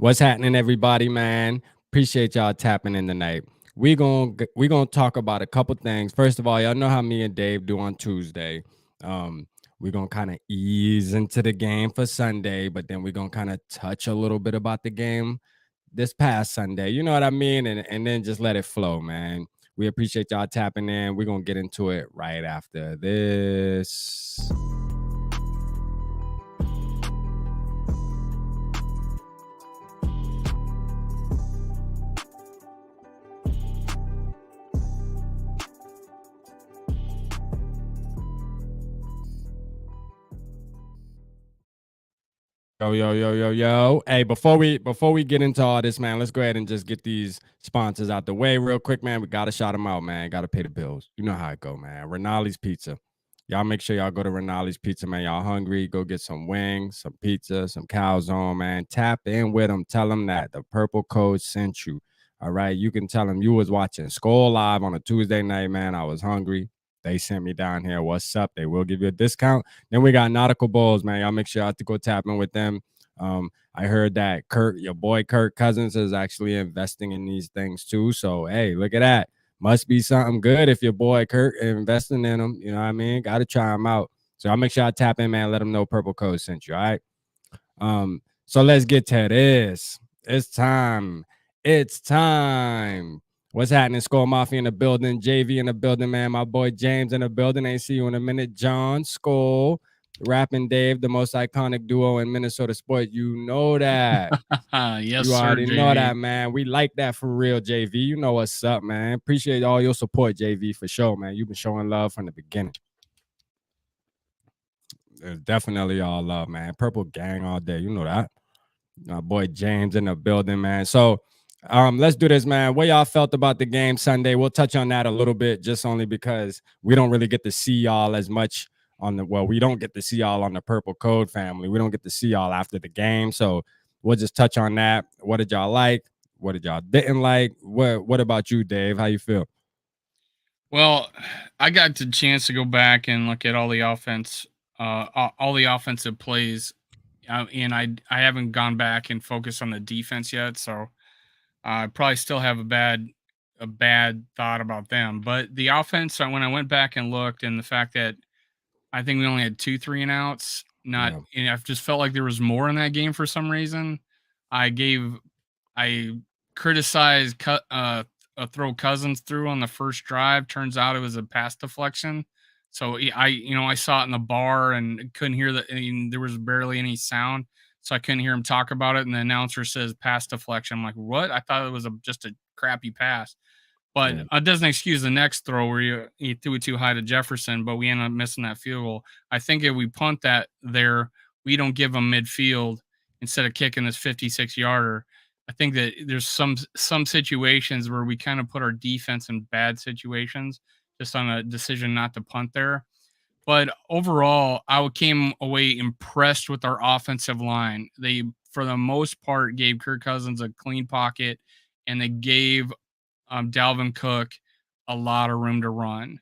What's happening, everybody, man? Appreciate y'all tapping in tonight. We gonna talk about a couple things. First of all, y'all know how me and Dave do on Tuesday. Um, we're gonna kind of ease into the game for Sunday, but then we're gonna kind of touch a little bit about the game this past Sunday. You know what I mean? And then just let it flow, man. We appreciate y'all tapping in. We're gonna get into it right after this. Yo. Hey, before we get into all this, man, let's go ahead and just get these sponsors out the way real quick, man. We gotta shout them out, man. Gotta pay the bills. You know how it go, man. Renali's Pizza. Y'all make sure y'all go to Renali's Pizza, man. Y'all hungry? Go get some wings, some pizza, some calzone, man. Tap in with them. Tell them that the purple code sent you. All right. You can tell them you was watching SKOL'd live on a Tuesday night, man. I was hungry. They sent me down here. What's up? They will give you a discount. Then we got Nautical Bulls, man. Y'all make sure y'all have to go tap in with them. I heard that your boy Kirk Cousins, is actually investing in these things too. So hey, look at that. Must be something good if your boy Kirk investing in them. You know what I mean? Got to try them out. So I'll make sure I tap in, man. Let them know Purple Code sent you. All right. So let's get to this. It's time. What's happening? SKOL'd Mafia in the building. JV in the building, man. My boy James in the building. Ain't see you in a minute. John, SKOL'd, Rapping Dave, the most iconic duo in Minnesota sports. You know that. Yes, You sir, already JV. know that, man. We like that for real, JV. You know what's up, man. Appreciate all your support, JV, for sure, man. You've been showing love from the beginning. It's definitely all love, man. Purple gang all day. You know that. My boy James in the building, man. So let's do this, man. What y'all felt about the game Sunday? We'll touch on that a little bit, just only because we don't really get to see y'all as much we don't get to see y'all on the Purple Code family. We don't get to see y'all after the game. So we'll just touch on that. What did y'all like? What did y'all didn't like? What about you, Dave? How you feel? Well, I got the chance to go back and look at all the all the offensive plays, and I haven't gone back and focused on the defense yet. So I probably still have a bad thought about them. But the offense, when I went back and looked, and the fact that I think we only had 2 3 and outs, and I just felt like there was more in that game for some reason. I gave I criticized a throw Cousins through on the first drive. Turns out it was a pass deflection. So I saw it in the bar and couldn't hear there was barely any sound, so I couldn't hear him talk about it. And the announcer says pass deflection. I'm like, what? I thought it was just a crappy pass. But it doesn't excuse the next throw where he threw it too high to Jefferson, but we ended up missing that field goal. I think if we punt that there, we don't give them midfield instead of kicking this 56-yarder. I think that there's some situations where we kind of put our defense in bad situations just on a decision not to punt there. But overall, I came away impressed with our offensive line. They, for the most part, gave Kirk Cousins a clean pocket, and they gave Dalvin Cook a lot of room to run.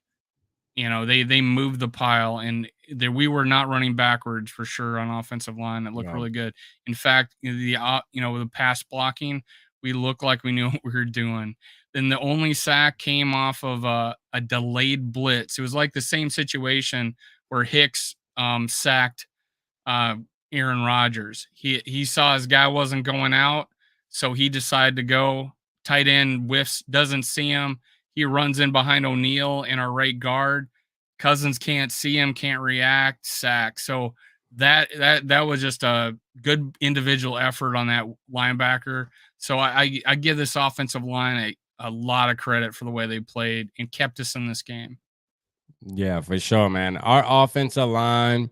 They moved the pile, and we were not running backwards for sure on offensive line. It looked really good. In fact, the pass blocking, we looked like we knew what we were doing. Then the only sack came off of a delayed blitz. It was like the same situation where Hicks sacked Aaron Rodgers. He saw his guy wasn't going out, so he decided to go. Tight end whiffs, doesn't see him. He runs in behind O'Neal and our right guard. Cousins can't see him, can't react, sack. So that was just a good individual effort on that linebacker. So I give this offensive line a lot of credit for the way they played and kept us in this game. Yeah, for sure, man. Our offensive line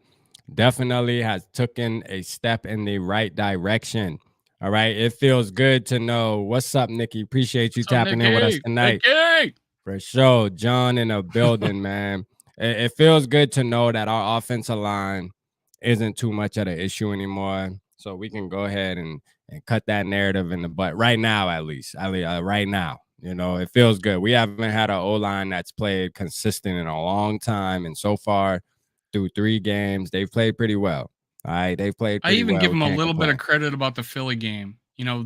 definitely has taken a step in the right direction. All right. It feels good to know. What's up, Nikki? Appreciate you tapping in with us tonight. Nikki! For sure. John in a building, man. It feels good to know that our offensive line isn't too much of an issue anymore. So we can go ahead and cut that narrative in the butt right now, at least. Right now. It feels good. We haven't had an O-line that's played consistent in a long time. And so far, through 3 games, they've played pretty well. All right. They've played pretty well. I even give them a little bit of credit about the Philly game.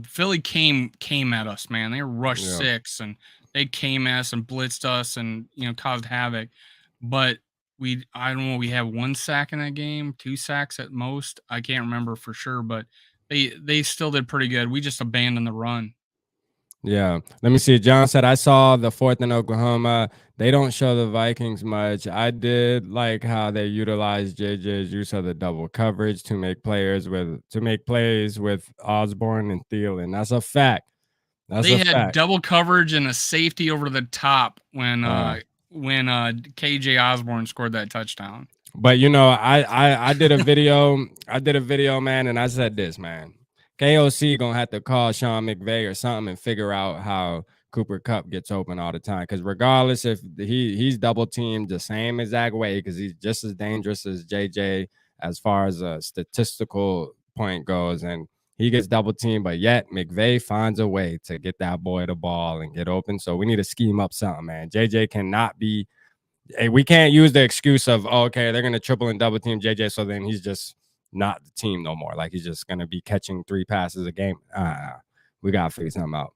Philly came at us, man. They rushed Yeah. 6 and they came at us and blitzed us and caused havoc. But I don't know, we had 1 sack in that game, 2 sacks at most. I can't remember for sure, but they still did pretty good. We just abandoned the run. Yeah. Let me see. John said, I saw the 4th in Oklahoma. They don't show the Vikings much. I did like how they utilized JJ's use of the double coverage to make plays with Osborne and Thielen. That's a fact. That's They a had fact. double coverage and a safety over the top when KJ Osborne scored that touchdown. But I did a video, man, and I said this, man. KOC gonna have to call Sean McVay or something and figure out how Cooper Kupp gets open all the time. Because regardless if he's double teamed the same exact way, because he's just as dangerous as JJ as far as a statistical point goes, and he gets double teamed, but yet McVay finds a way to get that boy the ball and get open. So we need to scheme up something, man. JJ cannot be. Hey, we can't use the excuse of, oh, okay, they're gonna triple and double team JJ, so then he's just not the team no more. Like he's just gonna be catching 3 passes a game. We gotta figure something out.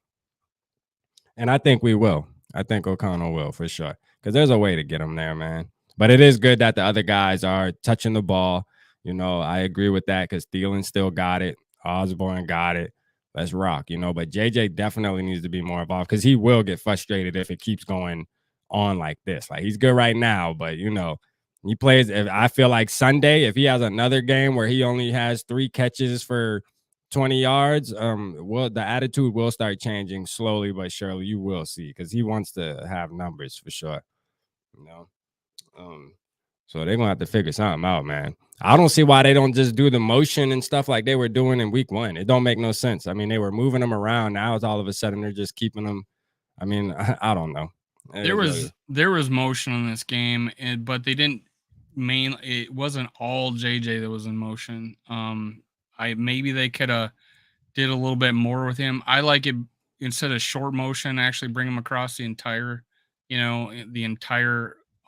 And I think we will. I think O'Connell will for sure. Because there's a way to get him there, man. But it is good that the other guys are touching the ball. I agree with that because Thielen still got it. Osborne got it. Let's rock, But JJ definitely needs to be more involved because he will get frustrated if it keeps going on like this. Like he's good right now, but he plays. If I feel like Sunday, if he has another game where he only has 3 catches for 20 yards, the attitude will start changing slowly but surely. You will see because he wants to have numbers for sure. So they're gonna have to figure something out, man. I don't see why they don't just do the motion and stuff like they were doing in week 1. It don't make no sense. I mean, they were moving them around. Now it's all of a sudden they're just keeping them. I mean, I don't know. There was motion in this game, but they didn't it wasn't all JJ that was in motion. Maybe they could have did a little bit more with him. I like it instead of short motion, actually bring him across the entire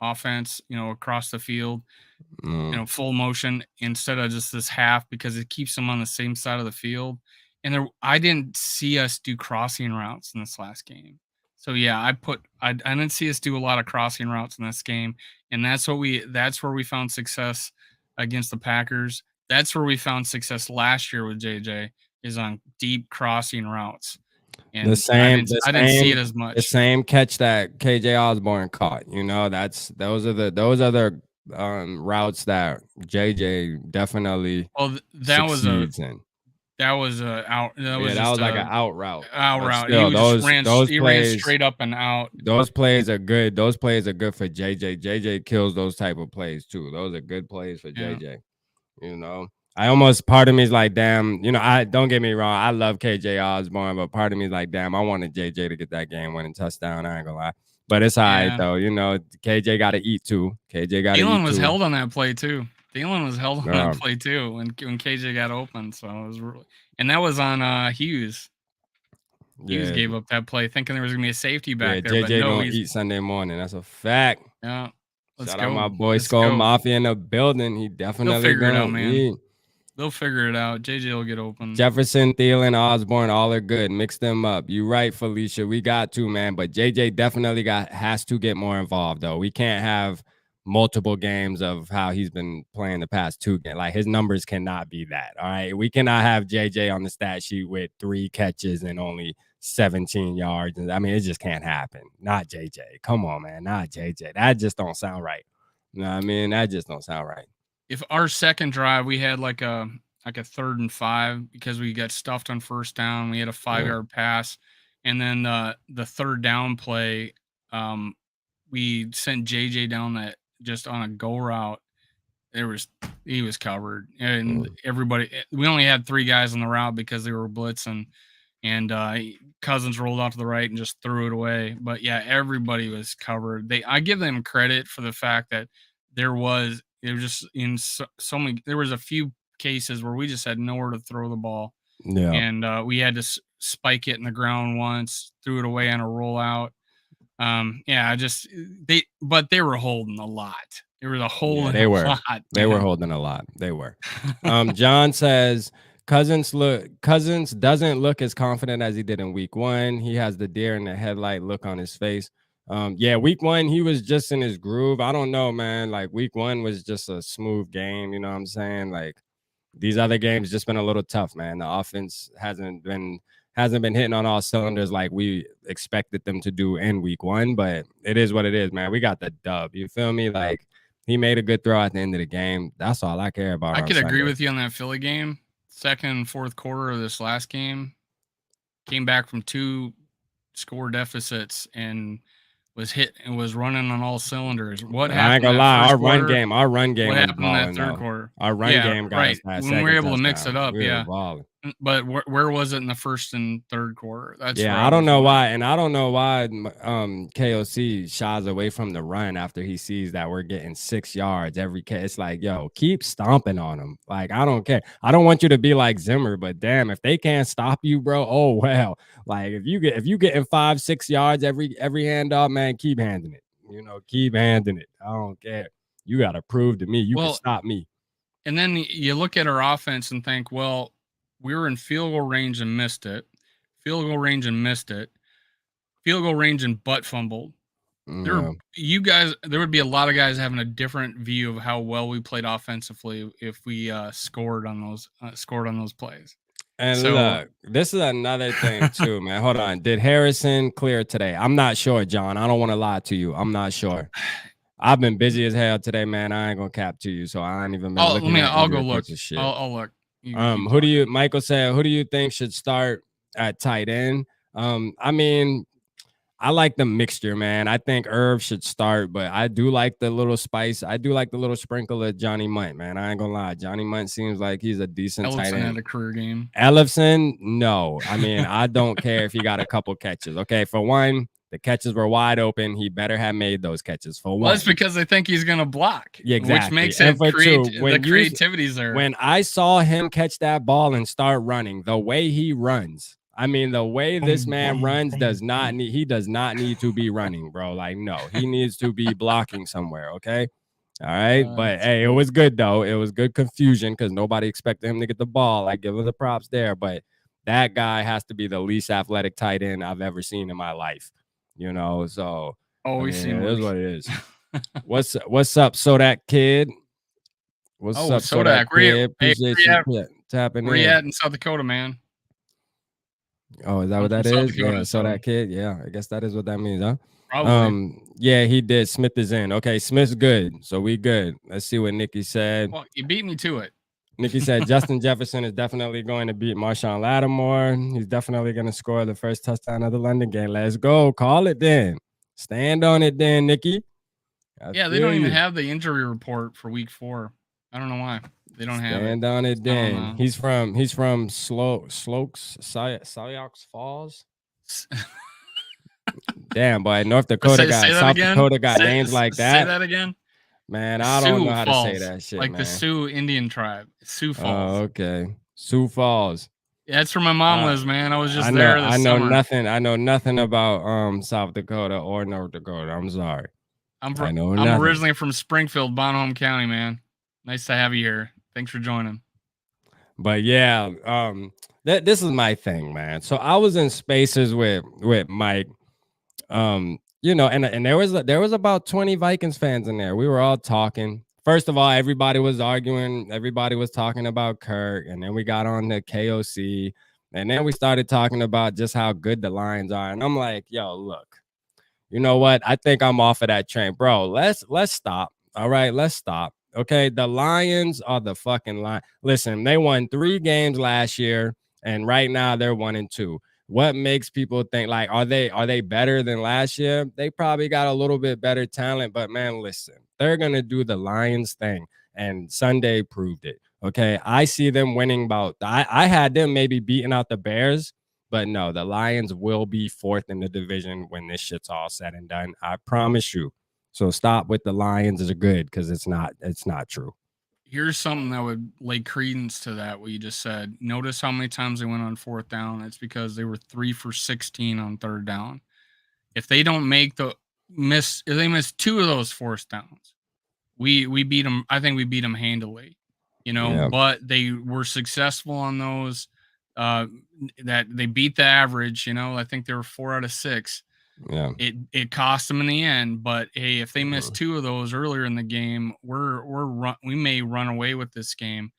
offense, across the field, full motion instead of just this half because it keeps them on the same side of the field. And I didn't see us do crossing routes in this last game. So yeah, I didn't see us do a lot of crossing routes in this game, and that's where we found success against the Packers. That's where we found success last year with JJ is on deep crossing routes. And I didn't see it as much. The same catch that KJ Osborne caught. Those are the routes that JJ definitely succeeds in. That was out. That was like an out route. Out route. Still, he ran straight up and out. Those plays are good. Those plays are good for JJ. JJ kills those type of plays too. Those are good plays for JJ. Part of me is like, damn, I don't get me wrong. I love KJ Osborne, but part of me is like, damn, I wanted JJ to get that game winning touchdown. I ain't gonna lie. But it's all right though. KJ got to eat too. Thielen was held on that play too. Thielen was held on that play too when KJ got open. So it was really, and that was on Hughes. Hughes gave up that play thinking there was gonna be a safety back there. JJ but no, gonna eat Sunday morning. That's a fact. Yeah. Shout out my boy SKOL'd Mafia in the building. He definitely figure it out, man. Eat. They'll figure it out. JJ will get open. Jefferson, Thielen, Osborne, all are good. Mix them up. You right, Felicia. We got to, man. But JJ definitely has to get more involved, though. We can't have multiple games of how he's been playing the past 2 games. Like, his numbers cannot be that, all right? We cannot have JJ on the stat sheet with 3 catches and only 17 yards. I mean, it just can't happen. Not JJ. Come on, man. Not JJ. That just don't sound right. You know what I mean? That just don't sound right. If our second drive, we had like a 3rd and 5 because we got stuffed on first down. We had a 5-yard pass. And then the 3rd down play, we sent JJ down that just on a go route. He was covered. And everybody, we only had 3 guys on the route because they were blitzing. And Cousins rolled out to the right and just threw it away. But yeah, everybody was covered. I give them credit for the fact that there was just in so many. There was a few cases where we just had nowhere to throw the ball. Yeah, and we had to spike it in the ground once, threw it away on a rollout. But they were holding a lot. There was a hole. They were holding a lot. They were. John says Cousins doesn't look as confident as he did in week 1. He has the deer in the headlight look on his face. Yeah, week 1 he was just in his groove. I don't know, man. Like week 1 was just a smooth game. You know what I'm saying? Like these other games just been a little tough, man. The offense hasn't been hitting on all cylinders like we expected them to do in week 1. But it is what it is, man. We got the dub. You feel me? Like he made a good throw at the end of the game. That's all I care about. I on could agree Sunday. with you on that Philly game. Second and fourth quarter of this last game, came back from 2 score deficits and was running on all cylinders. What happened? I ain't gonna that lie, first our quarter? run game What was happened in that balling third though. quarter? Our run Yeah, game got us right. that When we were second able to mix it touchdown. up, We were yeah. balling. But where was it in the first and third quarter? That's where Yeah, I don't know was why, and I don't know why KOC shies away from the run after he sees that we're getting 6 yards every catch. It's like, yo, keep stomping on them. Like, I don't care. I don't want you to be like Zimmer, but damn, if they can't stop you, bro, oh well. Like if you getting 5-6 yards every handoff, man, keep handing it. You know, keep handing it. I don't care. You got to prove to me you can Well, stop me. And then you look at our offense and think, well, we were in field goal range and missed it. Field goal range and missed it. Field goal range and butt fumbled. Yeah. There would be a lot of guys having a different view of how well we played offensively if we scored on those plays. And So look, this is another thing too, man. Hold on. Did Harrison clear today? I'm not sure, John. I don't want to lie to you. I'm not sure. I've been busy as hell today, man. I ain't gonna cap to you, so I ain't even been looking at I'll go injury look. reports and shit. I'll look. Who do you? Michael said, who do you think should start at tight end? I mean, I like the mixture, man. I think Irv should start, but I do like the little spice. I do like the little sprinkle of Johnny Munt, man. I ain't gonna lie. Johnny Munt seems like he's a decent tight Ellison end. had a career game. Ellison, no. I mean, I don't care if he got a couple catches. Okay, for one, the catches were wide open. He better have made those catches for one. Well, that's because they think he's gonna block. Yeah, exactly. Which makes And it for two, the creativity's there. When I saw him catch that ball and start running, the way he runs, I mean, the way this man runs does not need to be running, bro. Like, no, he needs to be blocking somewhere. Okay. All right. But hey, it was good though. It was good confusion because nobody expected him to get the ball. I give him the props there. But that guy has to be the least athletic tight end I've ever seen in my life. You know, so we've seen it is what it is. What's up, Sodak kid? What's up, Sodak kid? Appreciate you tapping in. Where you at in South Dakota, man? Oh, is that what that is? Yeah, Sodak kid. Yeah, I guess that is what that means, huh? Probably. Yeah, he did. Smith is in. Okay, Smith's good. So we good. Let's see what Nikki said. Well, you beat me to it. Nikki said Justin Jefferson is definitely going to beat Marshawn Lattimore. He's definitely going to score the first touchdown of the London game. Let's go. Call it then. Stand on it then, Nikki. Yeah, they don't even have the injury report for week 4. I don't know why. They don't have it. Stand on it then. He's from Slokes, Sioux Falls. Damn, boy. South Dakota got names like that. Say that again. Man, I don't know how to say that shit, like man. the Sioux Indian tribe. Sioux Falls. Oh, okay. Sioux Falls. Yeah, that's where my mom lives, man. I was just there this summer. I know nothing about South Dakota or North Dakota. I'm sorry. I'm originally from Springfield, Bonham County, man. Nice to have you here. Thanks for joining. But yeah, this is my thing, man. So I was in spaces with Mike, you know, and there was about 20 Vikings fans in there. We were all talking. First of all, everybody was arguing. Everybody was talking about Kirk, and then we got on the KOC, and then we started talking about just how good the Lions are. And I'm like, yo, look, you know what? I think I'm off of that train, bro. Let's stop. All right, let's stop. Okay, the Lions are the fucking Lions. Listen, they won 3 games last year, and right now they're 1-2. What makes people think like are they better than last year? They probably got a little bit better talent, but man, listen, they're gonna do the Lions thing, and Sunday proved it. Okay, I see them winning about. I had them maybe beating out the Bears, but no, the Lions will be 4th in the division when this shit's all said and done. I promise you. So stop with the Lions are good because it's not true. Here's something that would lay credence to that, what you just said. Notice how many times they went on 4th down. It's because they were 3 for 16 on 3rd down. If they don't make if they miss 2 of those 4th downs, we beat them. I think we beat them handily. Yeah. but they were successful on those. That they beat the average. I think they were 4 out of 6. Yeah. It cost them in the end, but hey, if they miss 2 of those earlier in the game, we may run away with this game.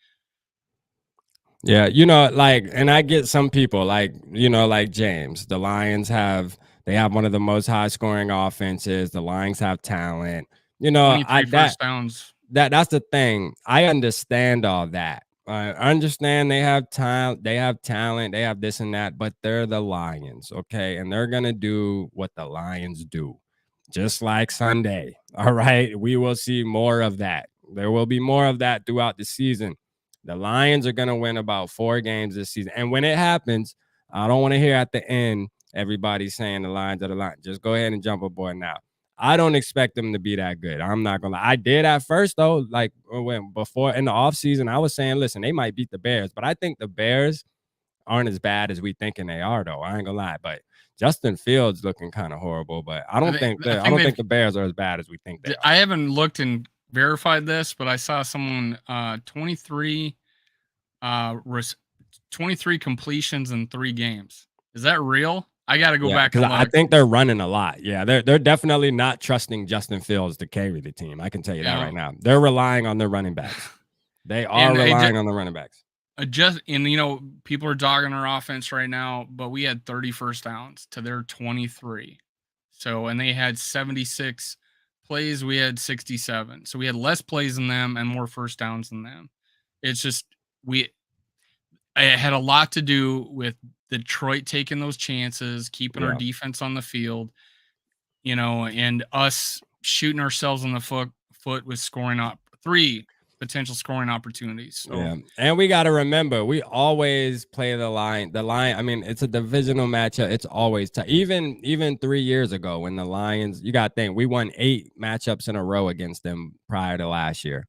Yeah, like, and I get some people like, like James. The Lions they have one of the most high scoring offenses. The Lions have talent. 23 first downs. That's the thing. I understand all that. I understand they have time, they have talent, they have this and that, but they're the Lions, okay? And they're gonna do what the Lions do. Just like Sunday. All right. We will see more of that. There will be more of that throughout the season. The Lions are going to win about 4 games this season. And when it happens, I don't want to hear at the end everybody saying the Lions are the Lions. Just go ahead and jump aboard now. I don't expect them to be that good. I'm not going to lie. I did at first, though, like before in the offseason, I was saying, listen, they might beat the Bears. But I think the Bears aren't as bad as we thinking they are, though. I ain't going to lie. But Justin Fields looking kind of horrible. But I don't think the Bears are as bad as we think they are. I haven't looked and verified this, but I saw someone 23 completions in 3 games. Is that real? I got to go back and look. I think they're running a lot. Yeah, they're definitely not trusting Justin Fields to carry the team. I can tell you that right now. They're relying on their running backs. They are relying on the running backs. People are dogging our offense right now, but we had 30 first downs to their 23. So, and they had 76 plays, we had 67. So we had less plays than them and more first downs than them. It's just it had a lot to do with Detroit taking those chances, keeping our defense on the field, and us shooting ourselves in the foot with scoring up 3 potential scoring opportunities. So. Yeah, and we got to remember, we always play the line. I mean, it's a divisional matchup. It's always tough. Even 3 years ago when the Lions, you got to think, we won 8 matchups in a row against them prior to last year.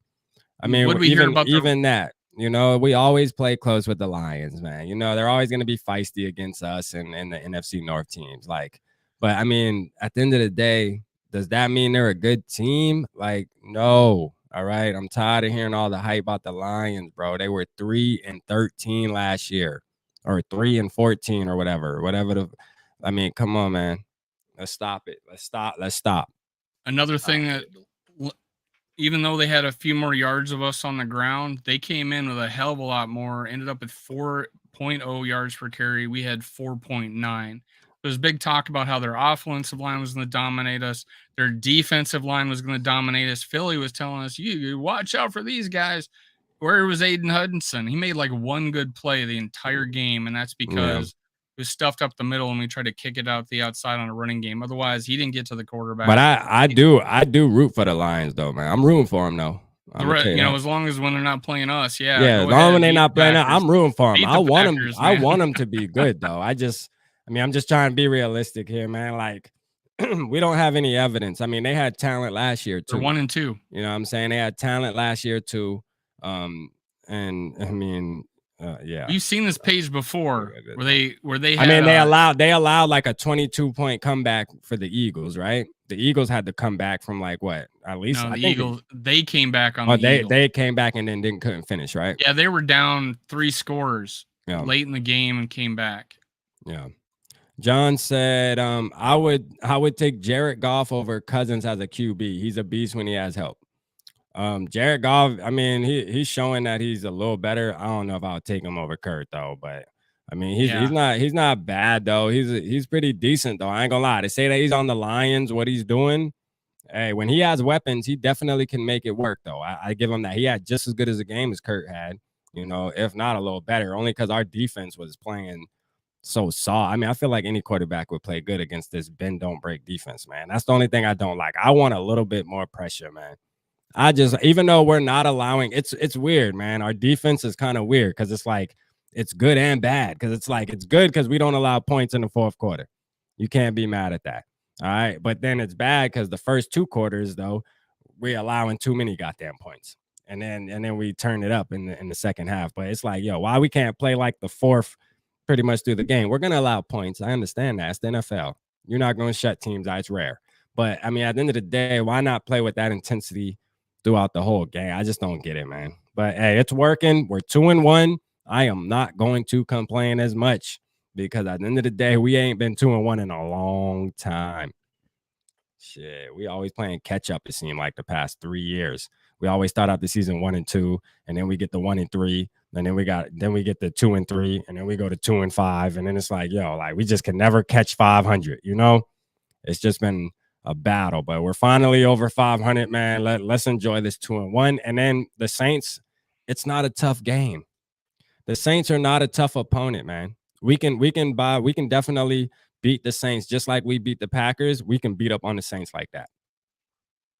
I mean, even that, we always play close with the Lions, man. They're always going to be feisty against us and the NFC North teams. Like, but I mean, at the end of the day, does that mean they're a good team? Like, no. All right. I'm tired of hearing all the hype about the Lions, bro. They were 3-13 last year, or 3-14 or whatever. I mean, come on, man. Let's stop it. Let's stop. Another thing that, even though they had a few more yards of us on the ground, they came in with a hell of a lot more, ended up at 4.0 yards per carry. We had 4.9. There's big talk about how their offensive line was going to dominate us. Their defensive line was going to dominate us. Philly was telling us, you watch out for these guys. Where was Aiden Hudson? He made like 1 good play the entire game, and that's because it was stuffed up the middle and we tried to kick it out the outside on a running game. Otherwise, he didn't get to the quarterback. But I do root for the Lions, though, man. I'm rooting for them, though. As long as when they're not playing us, yeah. As long as they're not playing us, I'm rooting for them. I want them to be good, though. I'm just trying to be realistic here, man. Like, we don't have any evidence. I mean, they had talent last year, too. They're 1-2. You know what I'm saying? They had talent last year, too. And I mean, yeah. You've seen this page before where they had, I mean, they allowed like a 22-point comeback for the Eagles, right? The Eagles had to come back from like what? At least no, the Eagles, they came back on the Eagles. They came back and then couldn't finish, right? Yeah, they were down 3 scores late in the game and came back. Yeah. John said, I would take Jared Goff over Cousins as a QB. He's a beast when he has help. Jared Goff, I mean, he's showing that he's a little better. I don't know if I'll take him over Kurt though, but I mean, he's not bad though. He's pretty decent though. I ain't gonna lie. They say that he's on the Lions, what he's doing. Hey, when he has weapons, he definitely can make it work though. I give him that. He had just as good as a game as Kurt had, if not a little better, only because our defense was playing so soft. I mean, I feel like any quarterback would play good against this bend don't break defense, man. That's the only thing I don't like. I want a little bit more pressure, man. Even though we're not allowing, it's weird, man. Our defense is kind of weird because it's like it's good and bad, because it's like it's good because we don't allow points in the 4th quarter. You can't be mad at that. All right. But then it's bad because the first 2 quarters, though, we're allowing too many goddamn points. And then we turn it up in the second half. But it's like, yo, why we can't play like the 4th pretty much through the game? We're gonna allow points. I understand that. It's the NFL. You're not gonna shut teams out. It's rare. But I mean, at the end of the day, why not play with that intensity throughout the whole game? I just don't get it, man. But hey, it's working. We're 2-1. I am not going to complain as much because at the end of the day, we ain't been 2-1 in a long time. Shit, we always playing catch up. It seemed like the past 3 years. We always start out the season 1-2, and then we get the 1-3, and then we get the 2-3, and then we go to 2-5, and then it's like, yo, like we just can never catch 500. You know, it's just been a battle, but we're finally over 500, man. Let's enjoy this 2-1, and then the Saints. It's not a tough game. The Saints are not a tough opponent, man. We can definitely beat the Saints just like we beat the Packers. We can beat up on the Saints like that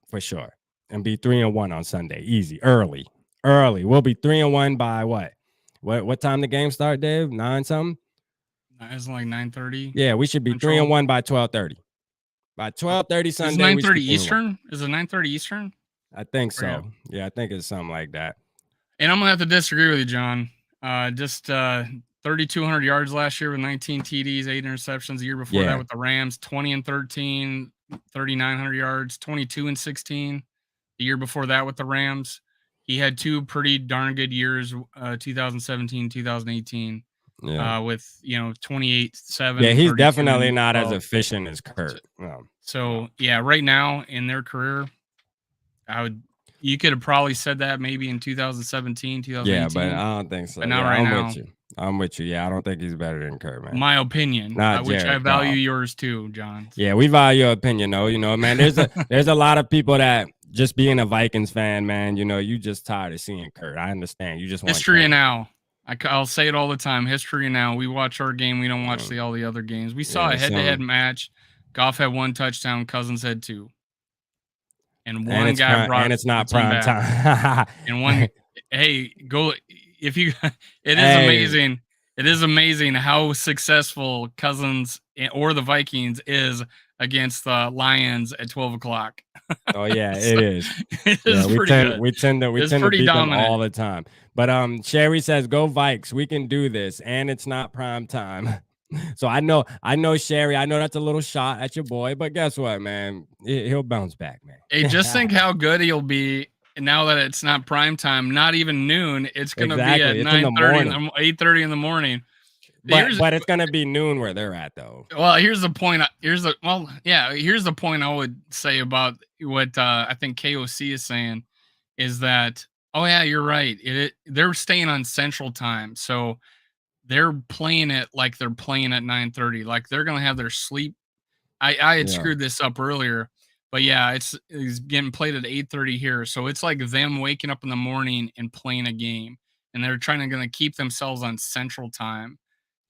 for sure, and be 3-1 on Sunday, easy, early. We'll be 3-1 by what? What time the game start, Dave? 9 something. It's like 9:30. Yeah, we should be 3-1 by 12:30. By 12:30 Sunday, is it 9:30 Eastern? Is it 9:30 Eastern? I think so. Yeah, I think it's something like that. And I'm gonna have to disagree with you, John. Just 3,200 yards last year with 19 TDs, 8 interceptions. The year before that with the Rams, 20-13, 3,900 yards, 22-16. The year before that with the Rams, he had 2 pretty darn good years, 2017, 2018. With 28-7. Yeah, he's definitely not as efficient as Kurt. So yeah, right now in their career, you could have probably said that maybe in 2017, 2018. Yeah, but I don't think so. But not right now. I'm with you. Yeah, I don't think he's better than Kurt, man. My opinion, which I value yours too, John. Yeah, we value your opinion, though. You know, man, there's a lot of people that just being a Vikings fan, man, you just tired of seeing Kurt. I understand. You just want history now. I'll say it all the time. History now. We watch our game. We don't watch all the other games. We saw a head-to-head match. Goff had 1 touchdown. Cousins had 2. And one guy brought. And it's not prime time. And one. Hey, go if you. It is amazing. It is amazing how successful Cousins or the Vikings is against the Lions at 12 o'clock. Oh yeah, it is. It is pretty good. We tend to beat them all the time. But Sherry says, "Go Vikes, we can do this," and it's not prime time. So I know, Sherry. I know that's a little shot at your boy, but guess what, man? He'll bounce back, man. Hey, just think how good he'll be now that it's not prime time, not even noon. It's gonna be at 9:30, 8:30 in the morning. But it's gonna be noon where they're at, though. Well, here's the point. Here's the point I would say about what I think KOC is saying is that, oh yeah, you're right. They're staying on Central Time, so they're playing it like they're playing at 9:30. Like they're gonna have their sleep. I had screwed this up earlier, but yeah, it's getting played at 8:30 here, so it's like them waking up in the morning and playing a game, and they're gonna keep themselves on Central Time.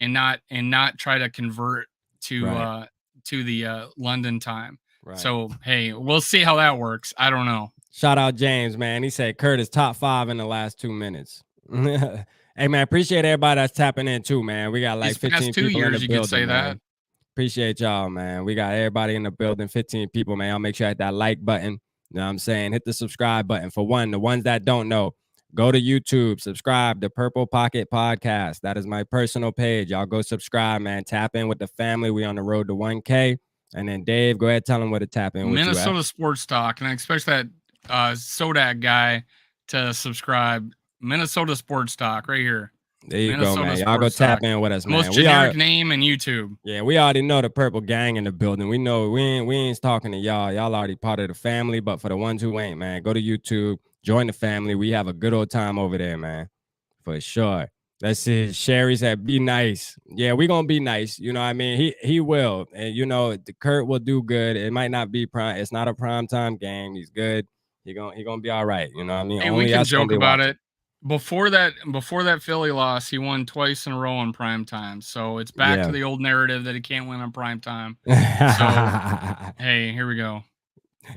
And not try to convert to the London time. Right. So hey, we'll see how that works. I don't know. Shout out James, man. He said Kurt is top 5 in the last 2 minutes. Hey man, appreciate everybody that's tapping in too, man. We got like 15 people in the building. You could say that. Appreciate y'all, man. We got everybody in the building, 15 people, man. Y'all make sure to hit that like button. You know what I'm saying? Hit the subscribe button. For one, the ones that don't know, go to YouTube, subscribe to Purple Pocket Podcast. That is my personal page. Y'all go subscribe, man. Tap in with the family. We on the road to 1K. And then Dave, go ahead, tell them where to tap in with Minnesota Sports Talk. And I expect that Sodak guy to subscribe. Minnesota Sports Talk right here. There you go, man. Y'all go tap in with us, man. Most generic name in YouTube. Yeah, we already know the Purple Gang in the building. We know we ain't talking to y'all. Y'all already part of the family. But for the ones who ain't, man, go to YouTube. Join the family. We have a good old time over there, man. For sure. Let's see. Sherry said, be nice. Yeah, we're going to be nice. You know what I mean? He will. And, Kurt will do good. It might not be prime. It's not a prime time game. He's good. He gonna be all right. You know what I mean? Hey, we can joke about it. Before that Philly loss, he won twice in a row on prime time. So it's back to the old narrative that he can't win on prime time. So, hey, here we go.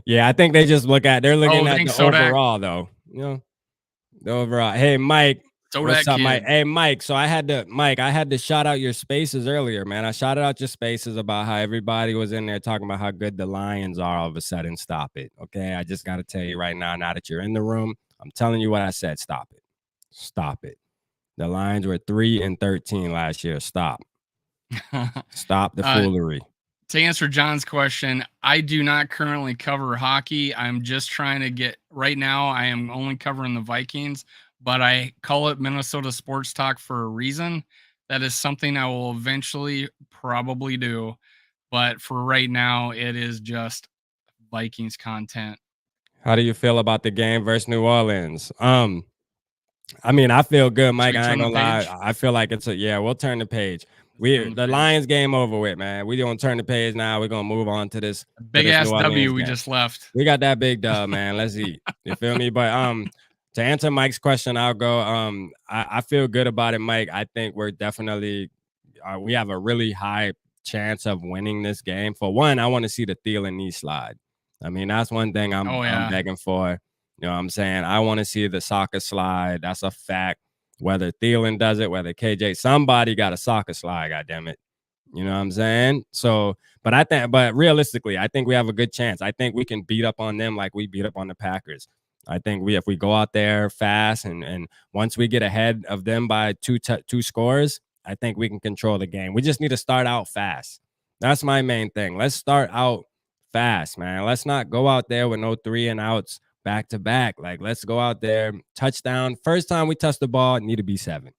Yeah, I think they're looking at the overall, though. The overall. Hey, Mike. What's up, Mike? Hey, Mike. So I had to shout out your spaces earlier, man. I shouted out your spaces about how everybody was in there talking about how good the Lions are. All of a sudden, stop it. Okay, I just got to tell you right now that you're in the room, I'm telling you what I said. Stop it. Stop it. The Lions were 3-13 last year. Stop. Stop the foolery. To answer John's question, I do not currently cover hockey. I'm just trying to right now, I am only covering the Vikings, but I call it Minnesota Sports Talk for a reason. That is something I will eventually probably do, but for right now, it is just Vikings content. How do you feel about the game versus New Orleans? I mean, I feel good, Should Mike. we I ain't turn the gonna lie. page? I feel like yeah, we'll turn the page. Let's turn the The page. Lions game over with, man. We gonna turn the page now. We're gonna move on to this Big New ass Orleans W we game. just left. We got that big dub, man. Let's eat. You feel me? But to answer Mike's question, I'll go. I feel good about it, Mike. I think we're definitely we have a really high chance of winning this game. For one, I want to see the Thielen knee slide. I mean, that's one thing I'm Oh yeah. begging for. You know what I'm saying? I want to see the soccer slide. That's a fact. Whether Thielen does it, whether KJ, somebody got a soccer slide, goddamn it. You know what I'm saying? So, but realistically, I think we have a good chance. I think we can beat up on them like we beat up on the Packers. I think if we go out there fast and once we get ahead of them by two scores, I think we can control the game. We just need to start out fast. That's my main thing. Let's start out fast, man. Let's not go out there with no 3 and outs back to back. Like, let's go out there, touchdown. First time we touch the ball, need to be 7.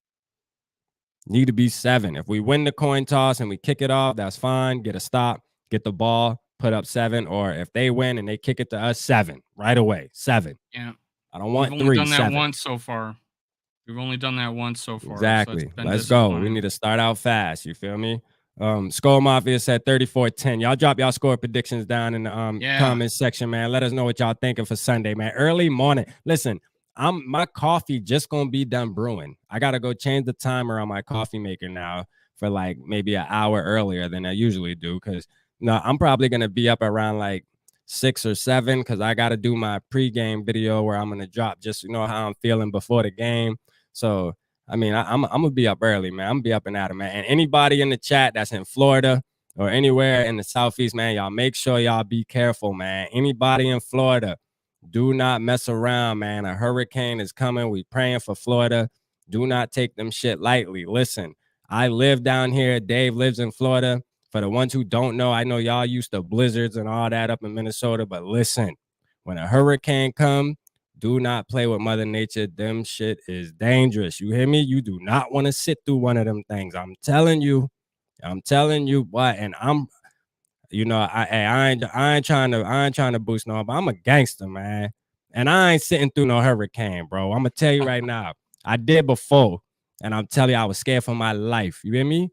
Need to be 7. If we win the coin toss and we kick it off, that's fine. Get a stop, get the ball, put up 7. Or if they win and they kick it to us, 7 right away. 7. Yeah. I don't want We've 3. only done that 7. once so far. We've only done that once so far. Exactly. So it's been Let's go. We need to start out fast. You feel me? Skull Mafia said 34-10. Y'all drop y'all score predictions down in the comments section, man. Let us know what y'all thinking for Sunday, man. Early morning. Listen, my coffee just gonna be done brewing. I gotta go change the timer on my coffee maker now for like maybe an hour earlier than I usually do. Cause no, I'm probably gonna be up around like 6 or 7 because I gotta do my pregame video where I'm gonna drop just how I'm feeling before the game. So I mean, I'm gonna be up early, man. I'm gonna be up and at it, man. And anybody in the chat that's in Florida or anywhere in the Southeast, man, y'all make sure y'all be careful, man. Anybody in Florida, do not mess around, man. A hurricane is coming. We praying for Florida. Do not take them shit lightly. Listen, I live down here. Dave lives in Florida. For the ones who don't know, I know y'all used to blizzards and all that up in Minnesota, but listen, when a hurricane comes, do not play with Mother Nature. Them shit is dangerous. You hear me? You do not want to sit through one of them things. I'm telling you, what? And I ain't trying to boost no, but I'm a gangster, man. And I ain't sitting through no hurricane, bro. I'm gonna tell you right now. I did before, and I'm telling you, I was scared for my life. You hear me?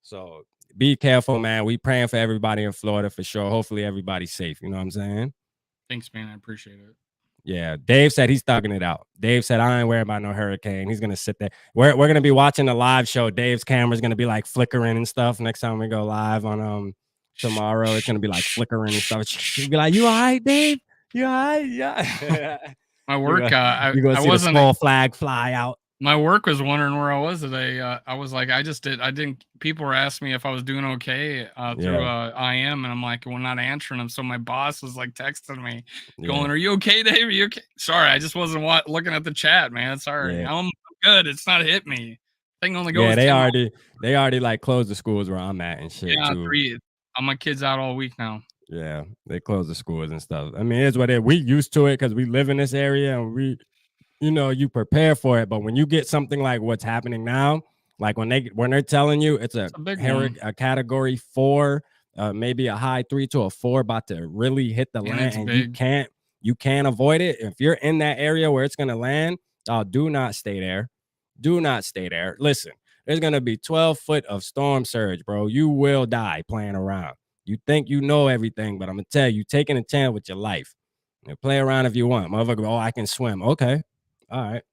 So be careful, man. We praying for everybody in Florida for sure. Hopefully everybody's safe. You know what I'm saying? Thanks, man. I appreciate it. Yeah, Dave said he's thugging it out. Dave said, I ain't worried about no hurricane. He's going to sit there. We're going to be watching the live show. Dave's camera's going to be like flickering and stuff. Next time we go live on tomorrow, it's going to be like flickering and stuff. He'll be like, you all right, Dave? You all right? Yeah. My work, you're going to see the small flag fly out. My work was wondering where I was today. I was like, I didn't, people were asking me if I was doing okay through IM, and I'm like, well, not answering them. So my boss was like texting me, going, are you okay, Dave? Are you okay? Sorry, I just wasn't looking at the chat, man. Sorry. Yeah. I'm good. It's not hit me. Thing only goes. Yeah, they already like closed the schools where I'm at and shit. Yeah, too. My kids out all week now. Yeah, they closed the schools and stuff. I mean, it's what we used to it because we live in this area and you prepare for it. But when you get something like what's happening now, like when they're telling you it's a category 4, maybe a high 3 to a 4 about to really hit the land, and you can't avoid it. If you're in that area where it's gonna land, do not stay there. Do not stay there. Listen, there's gonna be 12 foot of storm surge, bro. You will die playing around. You think you know everything, but I'm gonna tell you, taking a chance with your life. Play around if you want. Motherfucker, I can swim. Okay. All right.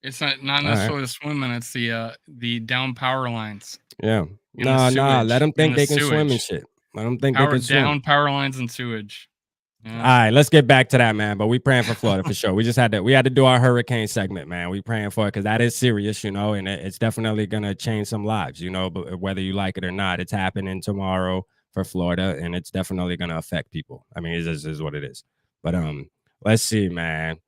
It's not necessarily the swimming. It's the down power lines. Yeah. Nah. Let them think they can swim and shit. Let them think they can swim. Down power lines and sewage. Yeah. All right, let's get back to that, man. But we praying for Florida for sure. We had to do our hurricane segment, man. We praying for it because that is serious, and it's definitely gonna change some lives, but whether you like it or not, it's happening tomorrow for Florida, and it's definitely gonna affect people. I mean, it is what it is. But let's see, man.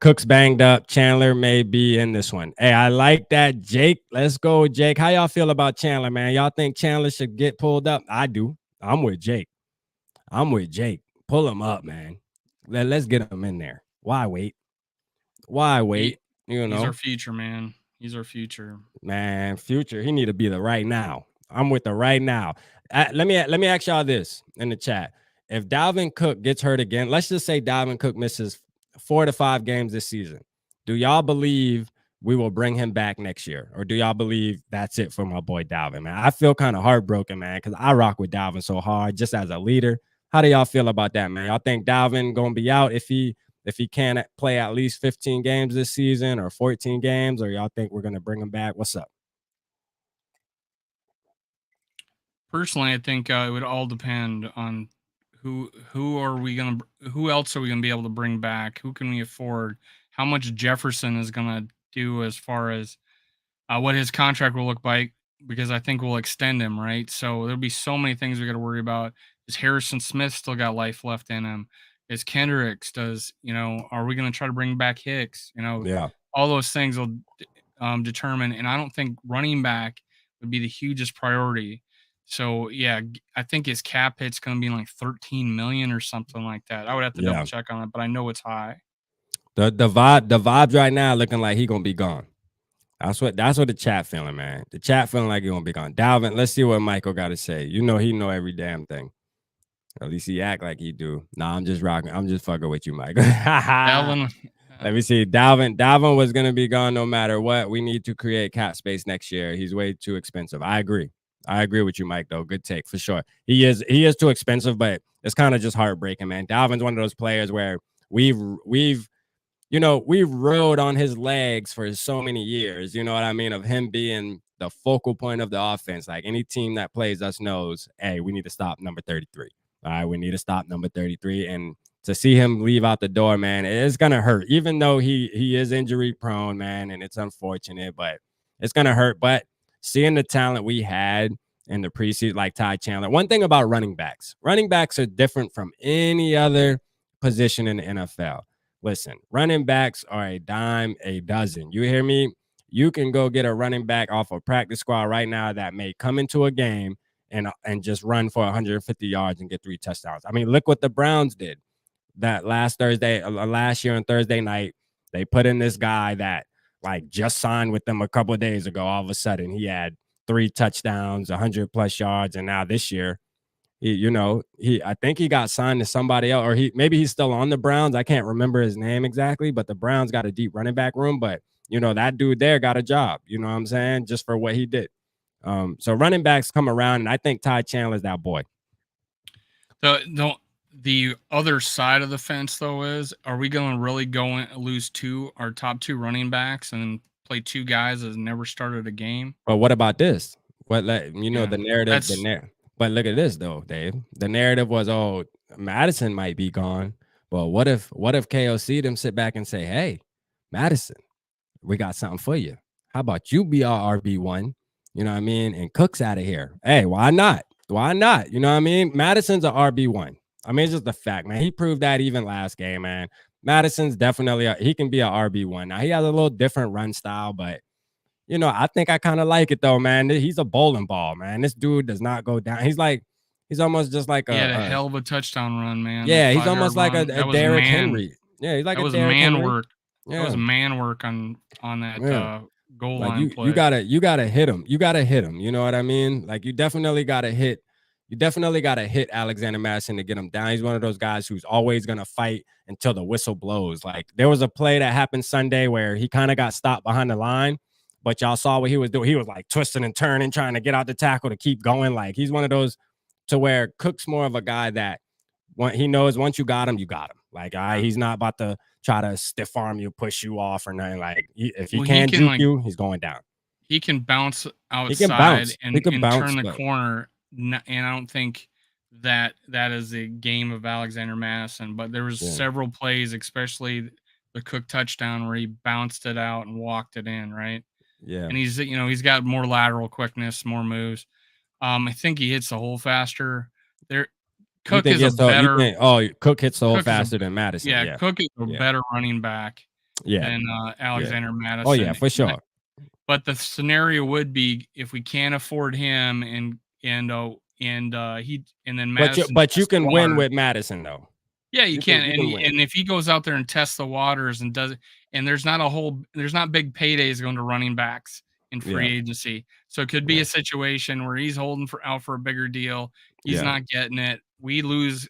Cook's banged up. Chandler may be in this one. Hey, I like that, Jake. Let's go, Jake. How y'all feel about Chandler, man? Y'all think Chandler should get pulled up? I do. I'm with Jake. Pull him up, man. Let's get him in there. Why wait? You He's our know, future, man. He's our future. man, future. He need to be the right now. I'm with the right now. Let me ask y'all this in the chat. If Dalvin Cook gets hurt again, let's just say Dalvin Cook misses 4 to 5 games this season. Do y'all believe we will bring him back next year, or do y'all believe that's it for my boy Dalvin? Man, I feel kind of heartbroken, man, because I rock with Dalvin so hard, just as a leader. How do y'all feel about that, man? Y'all think Dalvin gonna be out if he can't play at least 15 games this season or 14 games, or y'all think we're going to bring him back? What's up? Personally, I think it would all depend on who else are we gonna be able to bring back? Who can we afford? How much Jefferson is gonna do as far as what his contract will look like? Because I think we'll extend him, right? So there'll be so many things we got to worry about. Is Harrison Smith still got life left in him? Is Kendricks? Are we going to try to bring back Hicks? Yeah. All those things will determine. And I don't think running back would be the hugest priority. So yeah, I think his cap hit's going to be like 13 million or something like that. I would have to double Yeah. check on it, but I know it's high. The vibes right now looking like he gonna be gone. That's what the chat feeling, man. The chat feeling like he gonna be gone. Dalvin, let's see what Michael got to say. You know he know every damn thing. At least he act like he do. Nah, I'm just rocking. I'm just fucking with you, Michael. Dalvin, Let me see. Dalvin was gonna be gone no matter what. We need to create cap space next year. He's way too expensive. I agree. I agree with you, Mike, though. Good take for sure. He is too expensive, but it's kind of just heartbreaking, man. Dalvin's one of those players where we've we rode on his legs for so many years, you know what I mean, of him being the focal point of the offense. Like any team that plays us knows, hey, we need to stop number 33. All right, we need to stop number 33. And to see him leave out the door, man, it's gonna hurt. Even though he is injury prone, man, and it's unfortunate, but it's gonna hurt. But seeing the talent we had in the preseason, like Ty Chandler. One thing about running backs are different from any other position in the NFL. Listen, running backs are a dime a dozen. You hear me? You can go get a running back off a practice squad right now that may come into a game and just run for 150 yards and get 3 touchdowns. I mean, look what the Browns did that last year on Thursday night. They put in this guy that like just signed with them a couple of days ago. All of a sudden, he had 3 touchdowns, 100 plus yards, and now this year I think he got signed to somebody else, or maybe he's still on the Browns. I can't remember his name exactly, but the Browns got a deep running back room. But that dude there got a job. You know what I'm saying? Just for what he did. So running backs come around, and I think Ty Chandler's that boy. The other side of the fence, though, is are we going to really go and lose our top 2 running backs and play 2 guys that never started a game? But what about this? The narrative, but look at this though, Dave. The narrative was, oh, Madison might be gone. But what if KOC them sit back and say, hey, Madison, we got something for you. How about you be our RB1? You know what I mean? And Cook's out of here. Hey, why not? Why not? You know what I mean? Madison's an RB1. I mean, it's just a fact, man. He proved that even last game, man. Madison's definitely he can be an RB1. Now he has a little different run style, but I think I kind of like it though, man. He's a bowling ball, man. This dude does not go down. He's almost just like he had a hell of a touchdown run, man. Yeah, he's almost like a Derrick Henry. Yeah, he's like a Derrick Henry. Work. Yeah. That was man work on that goal line play. You gotta hit him. You gotta hit him. You know what I mean? Like you definitely gotta hit Alexander Madison to get him down. He's one of those guys who's always gonna fight until the whistle blows. Like there was a play that happened Sunday where he kind of got stopped behind the line. But y'all saw what he was doing. He was like twisting and turning, trying to get out the tackle to keep going. Like he's one of those to where Cook's more of a guy that he knows once you got him, you got him. Like he's not about to try to stiff arm you, push you off or nothing. Like if he can't juke you, he's going down. He can bounce outside and turn the corner. And I don't think that is a game of Alexander Madison. But there was several plays, especially the Cook touchdown, where he bounced it out and walked it in, right? Yeah. And he's got more lateral quickness, more moves. I think he hits the hole faster. Cook is a better. Cook hits the hole faster than Madison. Yeah, Cook is a better running back than Alexander Madison. Oh yeah, for sure. But the scenario would be if we can't afford him and then Madison. But you can win with Madison though. Yeah, you can, You can win. and if he goes out there and tests the waters and does it, and there's not big paydays going to running backs in Yeah, free agency, so it could be yeah, a situation where he's holding for out for a bigger deal. He's yeah. not getting it. We lose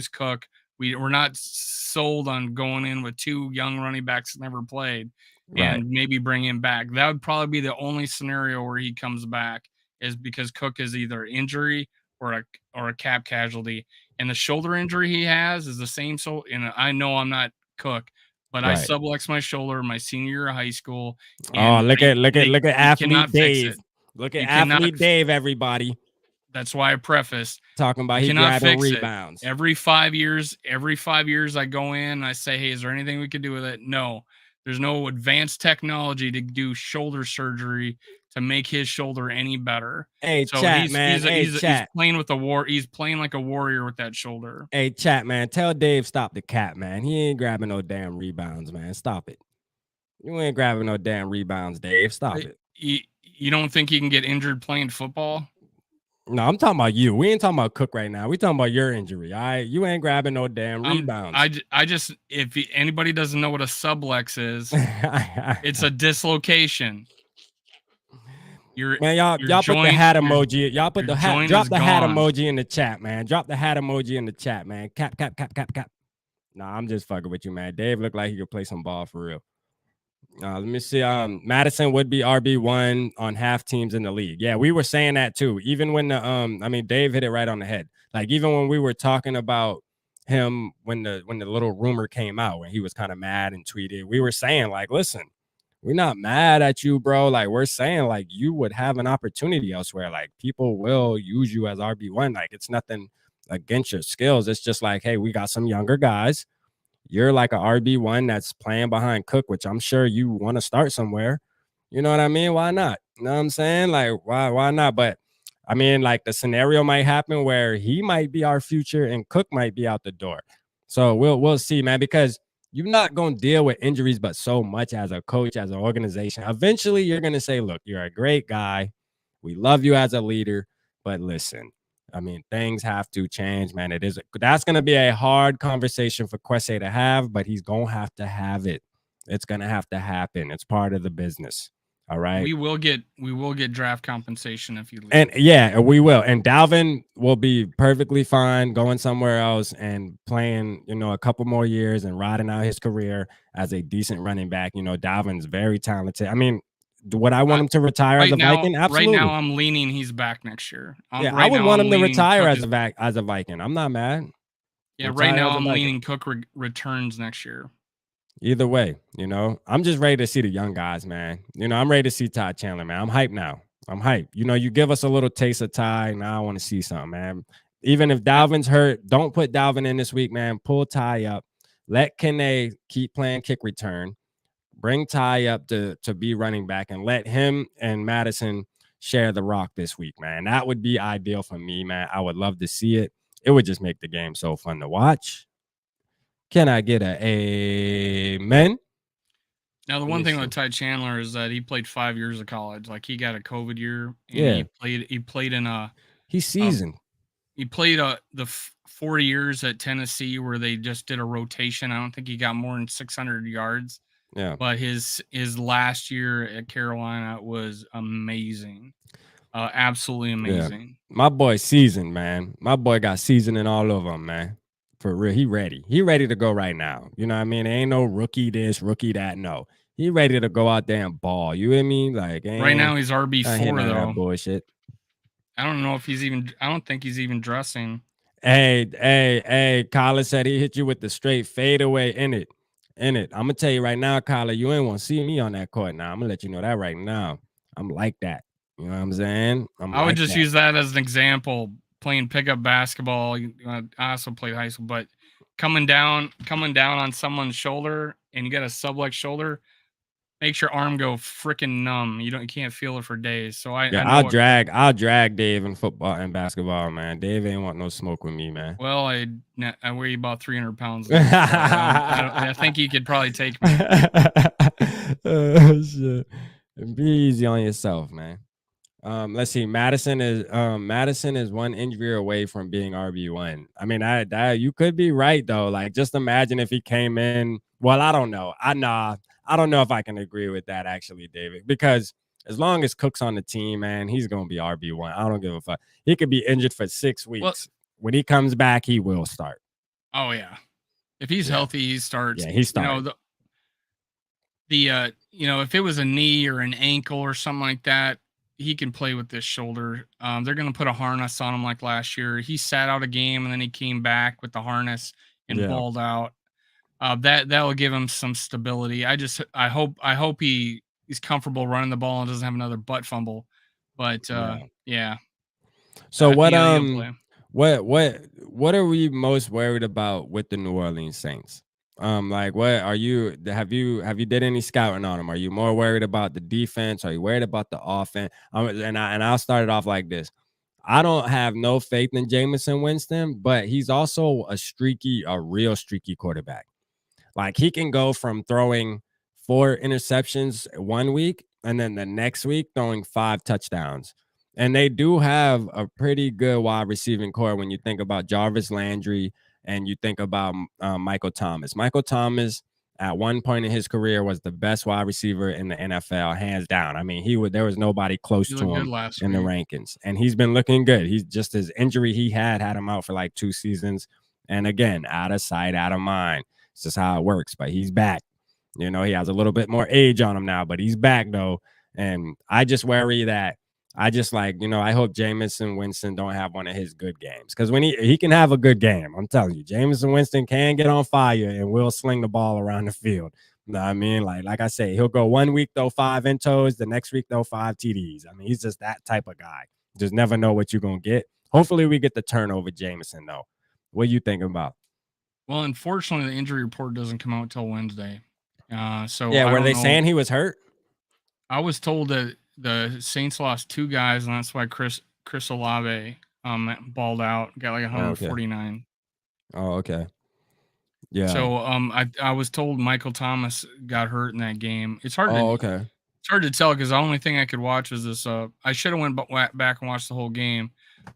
Cook. We're not sold on going in with 2 young running backs that never played, Right, and maybe bring him back. That would probably be the only scenario where he comes back, is because Cook is either injury or a cap casualty, and the shoulder injury he has is the same. So, and I know I'm not Cook, but I right. subluxed my shoulder my senior year of high school, Oh, and look at you cannot athlete fix it. Dave. Look at You cannot. athlete Dave, everybody. That's why I prefaced, Talking about you he cannot grabbing fix it. rebounds. Every 5 years I go in and I say, hey, is there anything we could do with it? No, there's no advanced technology to do shoulder surgery to make his shoulder any better. Hey, So chat, man. Hey, he's chat. playing with he's playing like a warrior with that shoulder. Hey, chat, man. Tell Dave stop the cap, man. He ain't grabbing no damn rebounds, man. Stop it. You ain't grabbing no damn rebounds, Dave. Stop it. You don't think he can get injured playing football? No, I'm talking about you. We ain't talking about Cook right now. We talking about your injury. All right, you ain't grabbing no damn rebounds. I just, if anybody doesn't know what a sublex is, it's a dislocation. Man, y'all put the hat emoji. Y'all put the hat. Drop the hat emoji in the chat, man. Drop the hat emoji in the chat, man. Cap. Nah, I'm just fucking with you, man. Dave looked like he could play some ball for real. Let me see. Madison would be RB1 on half teams in the league. Yeah, we were saying that too. Even when Dave hit it right on the head. Like even when we were talking about him when the little rumor came out when he was kind of mad and tweeted, we were saying like, listen, we're not mad at you, bro. Like we're saying like you would have an opportunity elsewhere. Like people will use you as RB1. Like it's nothing against your skills. It's just like, hey, we got some younger guys. You're like a RB1 that's playing behind Cook, which I'm sure you want to start somewhere. You know what I mean? Why not? You know what I'm saying? Like, why not? But I mean, like the scenario might happen where he might be our future and Cook might be out the door. So we'll see, man, because you're not going to deal with injuries, but so much as a coach, as an organization. Eventually, you're going to say, look, you're a great guy. We love you as a leader, but listen, I mean, things have to change, man. That's going to be a hard conversation for Kwesi to have, but he's going to have it. It's going to have to happen. It's part of the business. All right. We will get draft compensation if you leave. And yeah, we will. And Dalvin will be perfectly fine going somewhere else and playing, a couple more years and riding out his career as a decent running back. Dalvin's very talented. I mean, would I want him to retire as a Viking? Absolutely. Right now, I'm leaning he's back next year. I would want him to retire as a Viking. I'm not mad. Yeah, right now I'm leaning Cook returns next year. Either way, I'm just ready to see the young guys, man. I'm ready to see Todd Chandler, man. I'm hyped now. I'm hyped. You give us a little taste of Ty. Now I want to see something, man. Even if Dalvin's hurt, don't put Dalvin in this week, man. Pull Ty up. Let Kene keep playing kick return. Bring Ty up to be running back and let him and Madison share the rock this week, man. That would be ideal for me, man. I would love to see it. It would just make the game so fun to watch. Can I get an amen? Now, the one thing with Ty Chandler is that he played 5 years of college. Like he got a COVID year, and he played in a. He's seasoned. He played the 4 years at Tennessee where they just did a rotation. I don't think he got more than 600 yards. Yeah. But his last year at Carolina was amazing. Absolutely amazing. Yeah. My boy seasoned, man. My boy got seasoning all over him, man. For real. He ready. He ready to go right now. You know what I mean? Ain't no rookie this, rookie that. No. He ready to go out there and ball. You hear me? Like right now he's RB4 though. Bullshit. I don't think he's even dressing. Hey, Kyler said he hit you with the straight fadeaway in it. I'm gonna tell you right now, Kyler, you ain't want to see me on that court now. I'm gonna let you know that right now. I'm like that. You know what I'm saying? I would just use that as an example. Playing pickup basketball. I also played high school, but coming down on someone's shoulder and you got a subluxed shoulder, makes your arm go freaking numb. You can't feel it for days. So I'll drag Dave in football and basketball, man. Dave ain't want no smoke with me, man. Well, I weigh about 300 pounds. So I think you could probably take me. Oh, shit. Be easy on yourself, man. Let's see. Madison is one injury away from being RB1. I mean, that you could be right though. Like, just imagine if he came in. Well, I don't know. I don't know if I can agree with that actually, David, because as long as Cook's on the team, man, he's gonna be RB1. I don't give a fuck. He could be injured for 6 weeks. When he comes back, he will start. Oh yeah, if he's Yeah, healthy, he starts. yeah, he started. If it was a knee or an ankle or something like that, he can play with this shoulder. They're going to put a harness on him like last year. He sat out a game and then he came back with the harness and Yeah, balled out. That'll give him some stability. I hope he's comfortable running the ball and doesn't have another butt fumble. But yeah. yeah, So he'll play. what are we most worried about with the New Orleans Saints? Like, what are you have you did any scouting on them? Are you more worried about the defense? Are you worried about the offense? I'll start it off like this. I don't have no faith in Jameson Winston, but he's also a real streaky quarterback. Like, he can go from throwing 4 interceptions one week and then the next week throwing 5 touchdowns. And they do have a pretty good wide receiving core when you think about Jarvis Landry and you think about Michael Thomas. Michael Thomas, at one point in his career, was the best wide receiver in the NFL, hands down. I mean, there was nobody close He to looked good him last in the week. rankings, and he's been looking good. He's just his injury he had him out for like 2 seasons, and again, out of sight, out of mind. It's just how it works. But he's back. You know, he has a little bit more age on him now, but he's back though. And I just worry that I hope Jameson Winston don't have one of his good games. Because when he can have a good game, I'm telling you, Jameson Winston can get on fire and will sling the ball around the field. You know what I mean? Like I say, he'll go 1 week throw 5 intos, the next week throw 5 TDs. I mean, he's just that type of guy. Just never know what you're gonna get. Hopefully we get the turnover Jameson though. What are you thinking about? Well, unfortunately, the injury report doesn't come out till Wednesday. So Yeah, I were don't they know. saying he was hurt? I was told that the Saints lost 2 guys, and that's why Chris Olave balled out, got like Oh, okay. 149. Oh, okay. Yeah. So I was told Michael Thomas got hurt in that game. Oh, okay. It's hard to tell because the only thing I could watch was this. I should have went back and watched the whole game,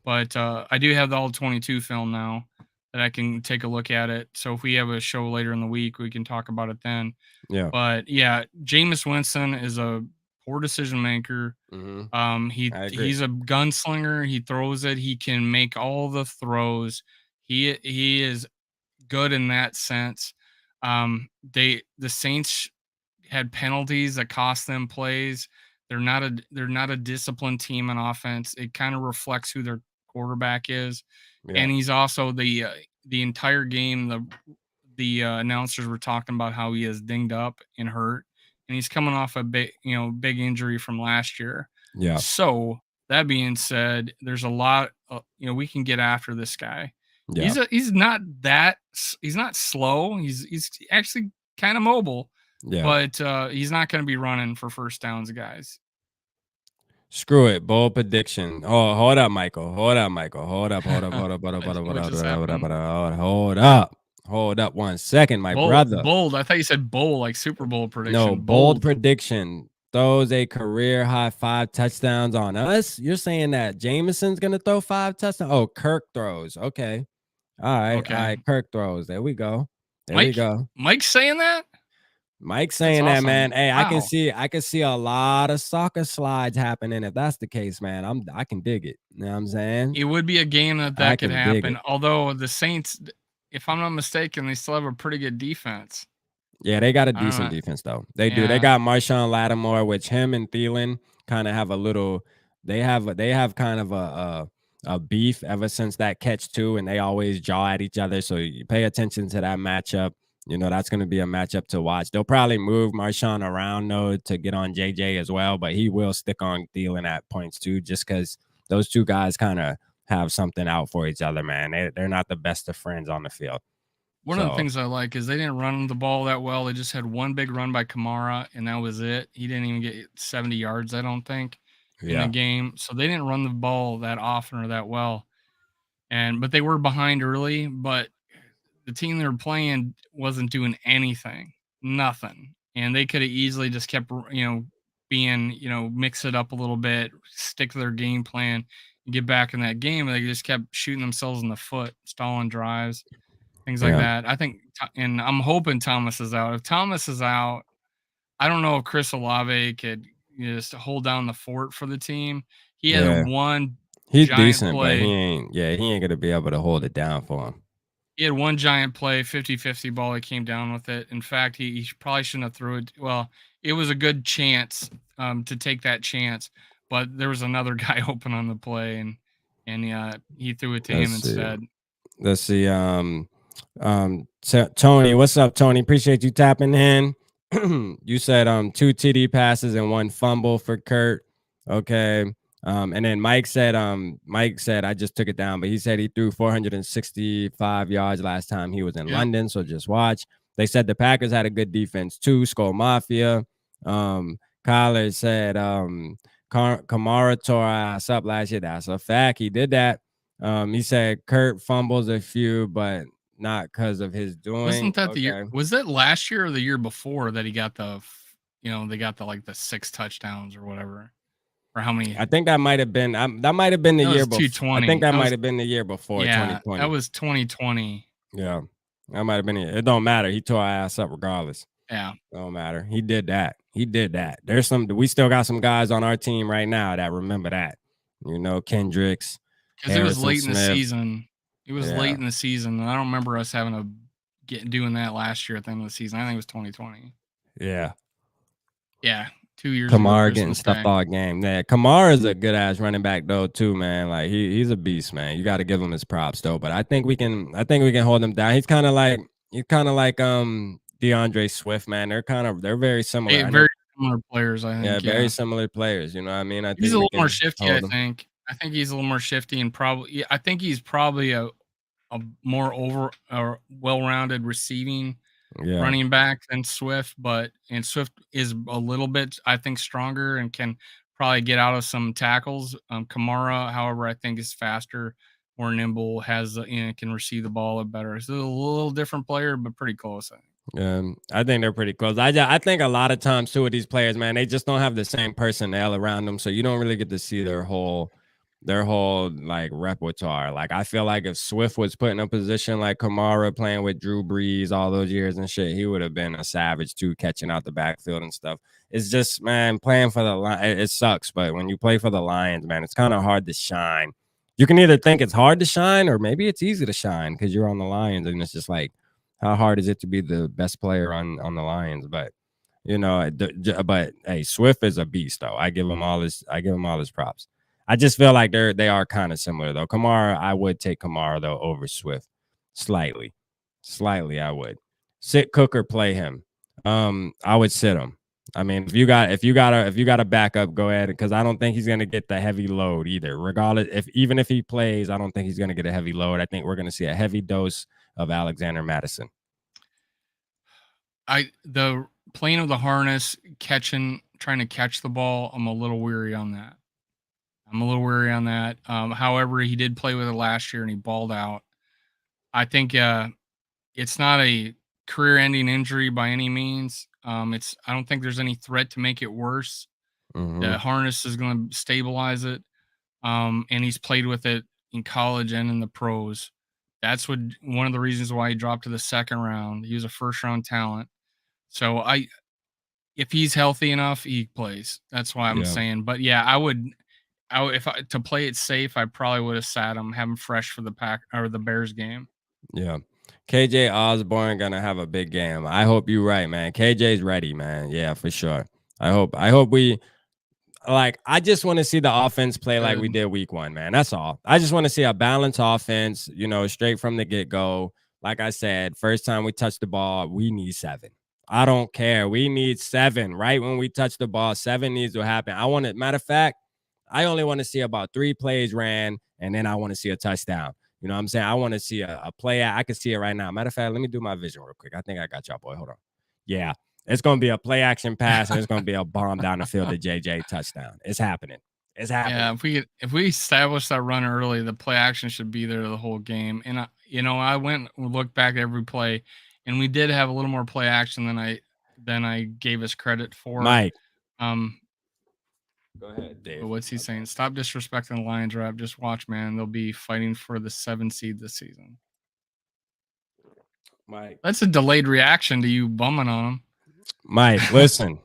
but I do have the all 22 film now that I can take a look at it. So if we have a show later in the week, we can talk about it then. Yeah. But yeah, Jameis Winston is a poor decision maker. Mhm. I agree. He's a gunslinger. He throws it. He can make all the throws. He is good in that sense. The Saints had penalties that cost them plays. They're not a disciplined team on offense. It kind of reflects who their quarterback is, Yeah. and he's also the entire game. The announcers were talking about how he is dinged up and hurt, and he's coming off a big injury from last year. Yeah. So that being said, there's a lot. We can get after this guy. Yeah. He's not slow. He's actually kind of mobile, Yeah. but he's not going to be running for first downs, guys. Screw it. Bold prediction. Oh, hold up, Michael. Hold up, Michael. Hold up. Hold up. Hold up. Hold up. Hold up. Hold What up. just Hold up. happened? Hold up. Hold up 1 second, my brother. Bold. I thought you said bowl, like Super Bowl prediction. No, bold prediction. Throws a career high 5 touchdowns on us. You're saying that Jameson's gonna throw 5 touchdowns? Oh, Kirk throws. Okay. All right. All Okay. right. Kirk throws. There we go. There we go. Mike's saying that? Mike's That's saying that, awesome. man. Hey, Wow. I can see a lot of soccer slides happening if that's the case, man. I can dig it. You know what I'm saying? It would be a game I that could can dig happen. it. Although the Saints, if I'm not mistaken, they still have a pretty good defense. Yeah, they got a I don't decent know. defense though. They do. They Yeah. got Marshawn Lattimore, which him and Thielen kind of have a little. They have kind of a beef ever since that catch too, and they always jaw at each other. So you pay attention to that matchup. You know, that's going to be a matchup to watch. They'll probably move Marshawn around though to get on JJ as well, but he will stick on Thielen at points too, just because those two guys kind of have something out for each other, man. They're not the best of friends on the field. One of the things I like is they didn't run the ball that well. They just had one big run by Kamara, and that was it. He didn't even get 70 yards, I don't think, in the game. So they didn't run the ball that often or that well. But they were behind early, but the team they were playing wasn't doing anything, nothing. And they could have easily just kept, being, mix it up a little bit, stick to their game plan, and get back in that game. They just kept shooting themselves in the foot, stalling drives, things like Yeah. that. I think, and I'm hoping Thomas is out. If Thomas is out, I don't know if Chris Olave could just hold down the fort for the team. He had Yeah. one He's giant decent, but play. he ain't gonna be able to hold it down for him. He had one giant play, 50-50 ball. He came down with it. In fact, he probably shouldn't have threw it. Well, it was a good chance to take that chance, but there was another guy open on the play, and he threw it to Let's him see. instead. Let's see. Tony, what's up, Tony? Appreciate you tapping in. You said 2 TD passes and 1 fumble for Kurt. Okay. And then Mike said I just took it down, but he said he threw 465 yards last time he was in Yep. London. So just watch. They said the Packers had a good defense too. SKOL'd Mafia. Kyler said Kamara tore ass up last year. That's a fact. He did that. He said Kurt fumbles a few, but not because of his doing. Wasn't that the year? Okay. Was that last year or the year before that he got they got the 6 touchdowns or whatever, or how many? I think that might have been that might have been the That year was before. I think 220. that That might was have been the year before Yeah, that 2020. was 2020. Yeah. That might have been it. It don't matter. He tore our ass up regardless. Yeah. Don't matter. He did that. He did that. We still got some guys on our team right now that remember that. Kendricks, Because it was Harrison late in the Smith. season. It was Yeah. late in the season, and I don't remember us doing that last year at the end of the season. I think it was 2020. Yeah. Yeah, 2 years ago, Kamara getting Christmas stuffed Day. all game. Yeah, Kamara is a good ass running back though too, man. Like he's a beast, man. You got to give him his props though. But I think we can hold him down. He's kind of like DeAndre Swift, man. They're very similar. Hey, I know. very similar players, I Yeah, think. very Yeah, similar players. You know what I mean? I he's think a we little more can shifty. I hold them. think. I think he's a little more shifty, and I think he's probably a more over or well-rounded receiving Yeah, running back than Swift, and Swift is a little bit, I think, stronger and can probably get out of some tackles. Kamara, however, I think is faster, more nimble, can receive the ball a better. It's a little different player, but pretty close, I think. I think they're pretty close. I think a lot of times too with these players, man, they just don't have the same personnel around them, so you don't really get to see their whole like repertoire. Like I feel like if Swift was put in a position like Kamara playing with Drew Brees all those years and shit, he would have been a savage too, catching out the backfield and stuff. It's just, man, playing for the Lions, it sucks, but when you play for the Lions, man, it's kind of hard to shine. You can either think it's hard to shine or maybe it's easy to shine because you're on the Lions, and it's just like, how hard is it to be the best player on the Lions? But but hey, Swift is a beast though. I give him all his props. I just feel like they are kind of similar though. Kamara, I would take Kamara though over Swift, slightly. I would sit Cook or play him. I would sit him. I mean, if you got a backup, go ahead, because I don't think he's gonna get the heavy load either. Regardless, even if he plays, I don't think he's gonna get a heavy load. I think we're gonna see a heavy dose of Alexander Madison. The playing of the harness, trying to catch the ball, I'm a little weary on that. However, he did play with it last year and he balled out. I think it's not a career-ending injury by any means. I don't think there's any threat to make it worse. Mm-hmm. The harness is going to stabilize it, and he's played with it in college and in the pros. That's one of the reasons why he dropped to the second round. He was a first-round talent. So if he's healthy enough, he plays. That's why I'm Yeah. saying. But yeah, to play it safe, I probably would have sat him, have him fresh for the Pack or the Bears game. Yeah. KJ Osborne gonna have a big game. I hope you're right, man. KJ's ready, man. Yeah, for sure. I hope we I just want to see the offense play like we did week 1, man. That's all. I just want to see a balanced offense, straight from the get-go. Like I said, first time we touch the ball, we need 7. I don't care. We need 7. Right when we touch the ball, 7 needs to happen. Matter of fact, I only want to see about 3 plays ran, and then I want to see a touchdown. You know what I'm saying? I want to see a play. I can see it right now. Matter of fact, let me do my vision real quick. I think I got y'all, boy. Hold on. Yeah. It's going to be a play action pass, and it's going to be a bomb down the field to JJ touchdown. It's happening. It's happening. Yeah, if we establish that run early, the play action should be there the whole game. And I went and looked back at every play, and we did have a little more play action than I gave us credit for. Mike, Go ahead, Dave. What's he saying? Stop disrespecting the Lions rep. Just watch, man. They'll be fighting for the 7 seed this season. Mike. That's a delayed reaction to you bumming on them. Mike, listen.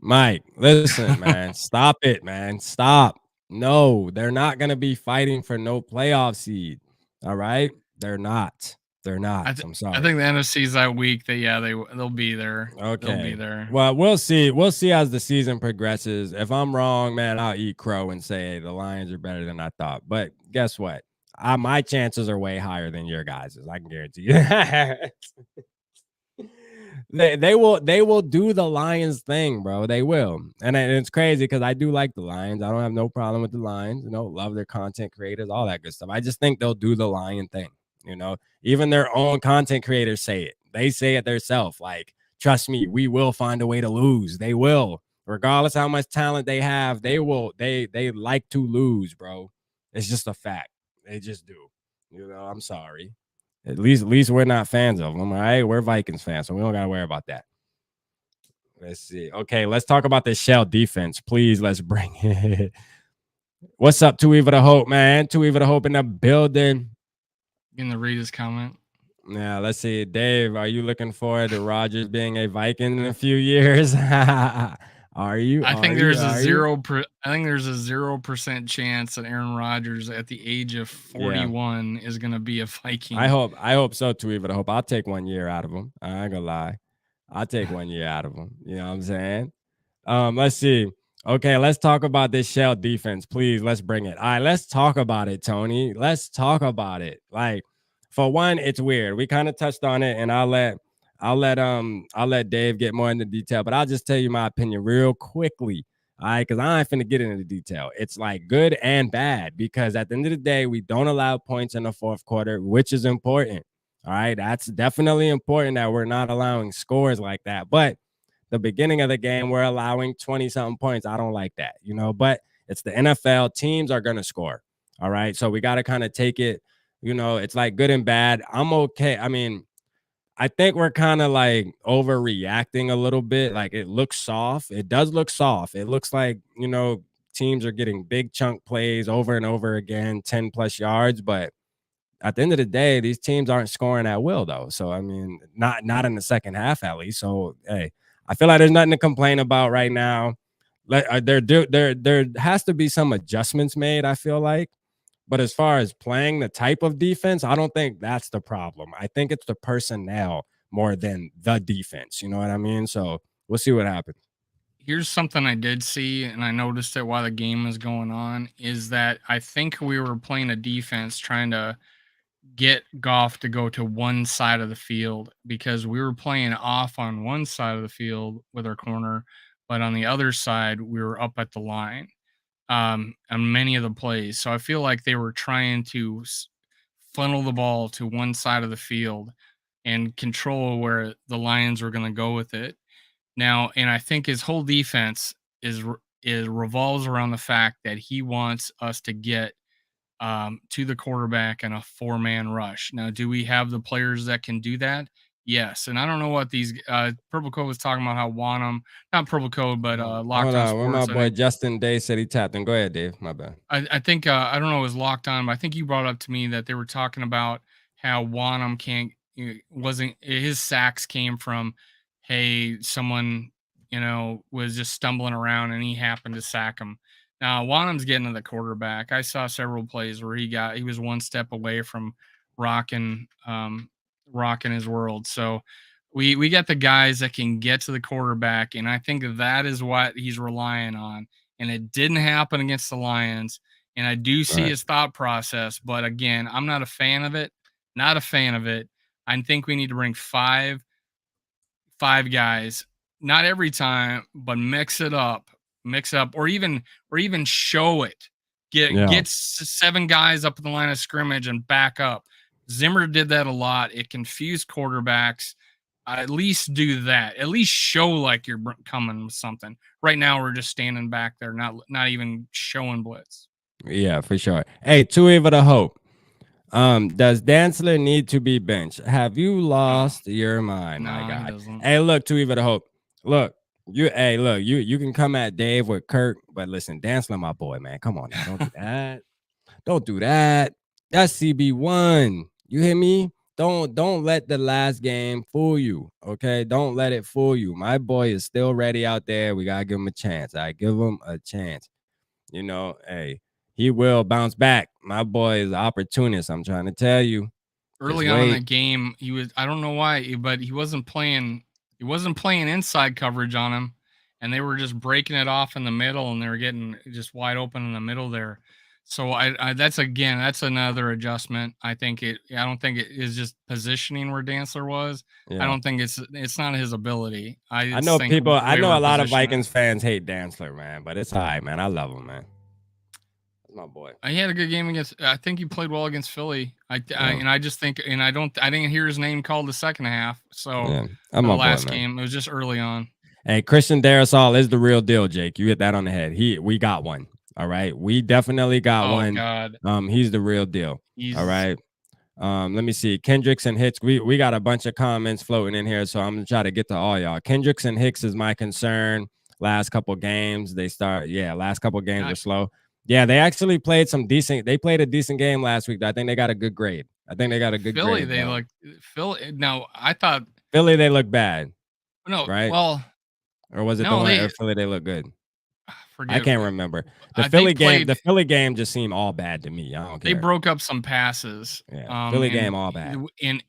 Mike, listen, man. Stop it, man. Stop. No, they're not going to be fighting for no playoff seed. All right? They're not. They're not. I'm sorry. I think the NFC's that week that they'll be there. Okay. They'll be there. Well, we'll see. We'll see as the season progresses. If I'm wrong, man, I'll eat crow and say, hey, the Lions are better than I thought. But guess what? My chances are way higher than your guys's. I can guarantee you. They will do the Lions thing, bro. They will. And it's crazy because I do like the Lions. I don't have no problem with the Lions. Love their content creators, all that good stuff. I just think they'll do the Lion thing. Even their own content creators say it. They say it themselves. Like, trust me, we will find a way to lose. They will. Regardless how much talent they have, they will. They like to lose, bro. It's just a fact. They just do. I'm sorry. At least we're not fans of them, all right? We're Vikings fans, so we don't got to worry about that. Let's see. Okay, let's talk about this shell defense. Please, let's bring it. What's up, Two Evil to Hope, man? Two Evil to Hope in the building. In the read his comment. Yeah, let's see. Dave, are you looking forward to Rodgers being a Viking in a few years? Are you? I think there's a 0% chance that Aaron Rodgers at the age of 41 is going to be a Viking. I hope so too, even I hope I'll take 1 year out of him. I ain't gonna lie. I'll take 1 year out of him. You know what I'm saying? Let's see. Okay, let's talk about this shell defense. Please, let's bring it. All right, let's talk about it, Tony. Let's talk about it. Like, for one, it's weird. We kind of touched on it, and I'll let Dave get more into detail, but I'll just tell you my opinion real quickly. All right, because I ain't finna get into detail. It's like good and bad because at the end of the day, we don't allow points in the fourth quarter, which is important. All right, that's definitely important that we're not allowing scores like that. But the beginning of the game, we're allowing 20-something points. I don't like that, but it's the NFL. Teams are going to score. All right, so we got to kind of take it, it's like good and bad. I'm okay. I mean, I think we're kind of like overreacting a little bit. Like it looks soft. It does look soft. It looks like, teams are getting big chunk plays over and over again, 10 plus yards. But at the end of the day, these teams aren't scoring at will though. So, I mean, not in the second half at least. So, hey, I feel like there's nothing to complain about right now. There has to be some adjustments made, I feel like. But as far as playing the type of defense, I don't think that's the problem. I think it's the personnel more than the defense. You know what I mean? So we'll see what happens. Here's something I did see, and I noticed it while the game was going on, is that I think we were playing a defense trying to get Goff to go to one side of the field because we were playing off on one side of the field with our corner, but on the other side, we were up at the line on many of the plays. So I feel like they were trying to funnel the ball to one side of the field and control where the Lions were going to go with it. Now, and I think his whole defense is revolves around the fact that he wants us to get to the quarterback in a 4-man rush. Now, do we have the players that can do that? Yes. And I don't know what these Purple Code was talking about how not Purple Code, but Locked On Sports. My boy Justin Day said he tapped in. Go ahead, Dave. My bad. I think I don't know, it was Locked On, but I think you brought up to me that they were talking about how Wanham wasn't his sacks came from, hey, someone was just stumbling around and he happened to sack him. Now Wanham's getting to the quarterback. I saw several plays where he was one step away from rocking his world. So we got the guys that can get to the quarterback, and I think that is what he's relying on. And it didn't happen against the Lions. And I do see his thought process, but again, I'm not a fan of it. Not a fan of it. I think we need to bring five guys, not every time, but mix up, or even show it. Get 7 guys up in the line of scrimmage and back up. Zimmer did that a lot. It confused quarterbacks. At least do that. At least show like you're coming with something. Right now, we're just standing back there, not even showing blitz. Yeah, for sure. Hey, Two Evil to Hope. Does Dantzler need to be benched? Have you lost your mind, my guy? Hey, look, Two Evil to Hope. Look, Hey, look, you can come at Dave with Kirk, but listen, Dantzler, my boy, man. Come on now. Don't do that. Don't do that. That's CB1. You hear me? Don't let the last game fool you. Okay. Don't let it fool you. My boy is still ready out there. We gotta give him a chance. I give him a chance. Hey, he will bounce back. My boy is an opportunist. I'm trying to tell you. Just Early on in wait. the game, I don't know why, but he wasn't playing inside coverage on him, and they were just breaking it off in the middle, and they were getting just wide open in the middle there. So that's another adjustment. I don't think it is just positioning where Dantzler was. I Yeah. don't think it's not his ability. I I just know think people, the I way know we're a lot of positioning. Vikings fans hate Dantzler, man, but it's all right, man. I love him, man. That's my boy. He had a good game against. I think he played well against Philly. Yeah. And I just think, and I didn't hear his name called the second half. So Yeah. I'm for the my boy, last man. game, it was just early on. Hey, Christian Darrisaw is the real deal, Jake. You hit that on the head. We got one. All right. We definitely got Oh one. God, He's the real deal. All he's right. Let me see. Kendricks and Hicks. We got a bunch of comments floating in here, so I'm gonna try to get to all y'all. Kendricks and Hicks is my concern. Last couple games, last couple games were slow. Yeah, they actually played some decent. They played a decent game last week. I think they got a good grade. I think they got a good Philly. grade. They look Philly. Now I thought Philly, they look bad, no. right? Well, Or was it the no, one? Or Philly, they look good. I forget. can't remember. They The played. Philly game just seemed all bad to me. I don't They care. broke up some passes. Yeah, Philly game And all bad.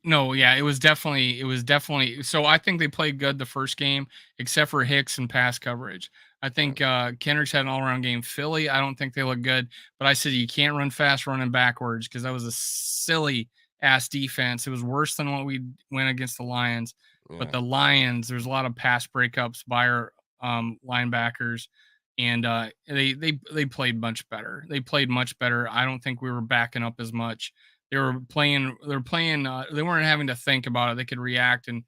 no, yeah, it was definitely. So I think they played good the first game, except for Hicks and pass coverage. I think Kendricks had an all-around game. Philly, I don't think they look good, but I said you can't run fast running backwards because that was a silly ass defense. It was worse than what we went against the Lions. But Yeah, the Lions, there's a lot of pass breakups by our linebackers, and they played much better. They played much better. I don't think we were backing up as much. They were playing. They were playing. They weren't having to think about it. They could react and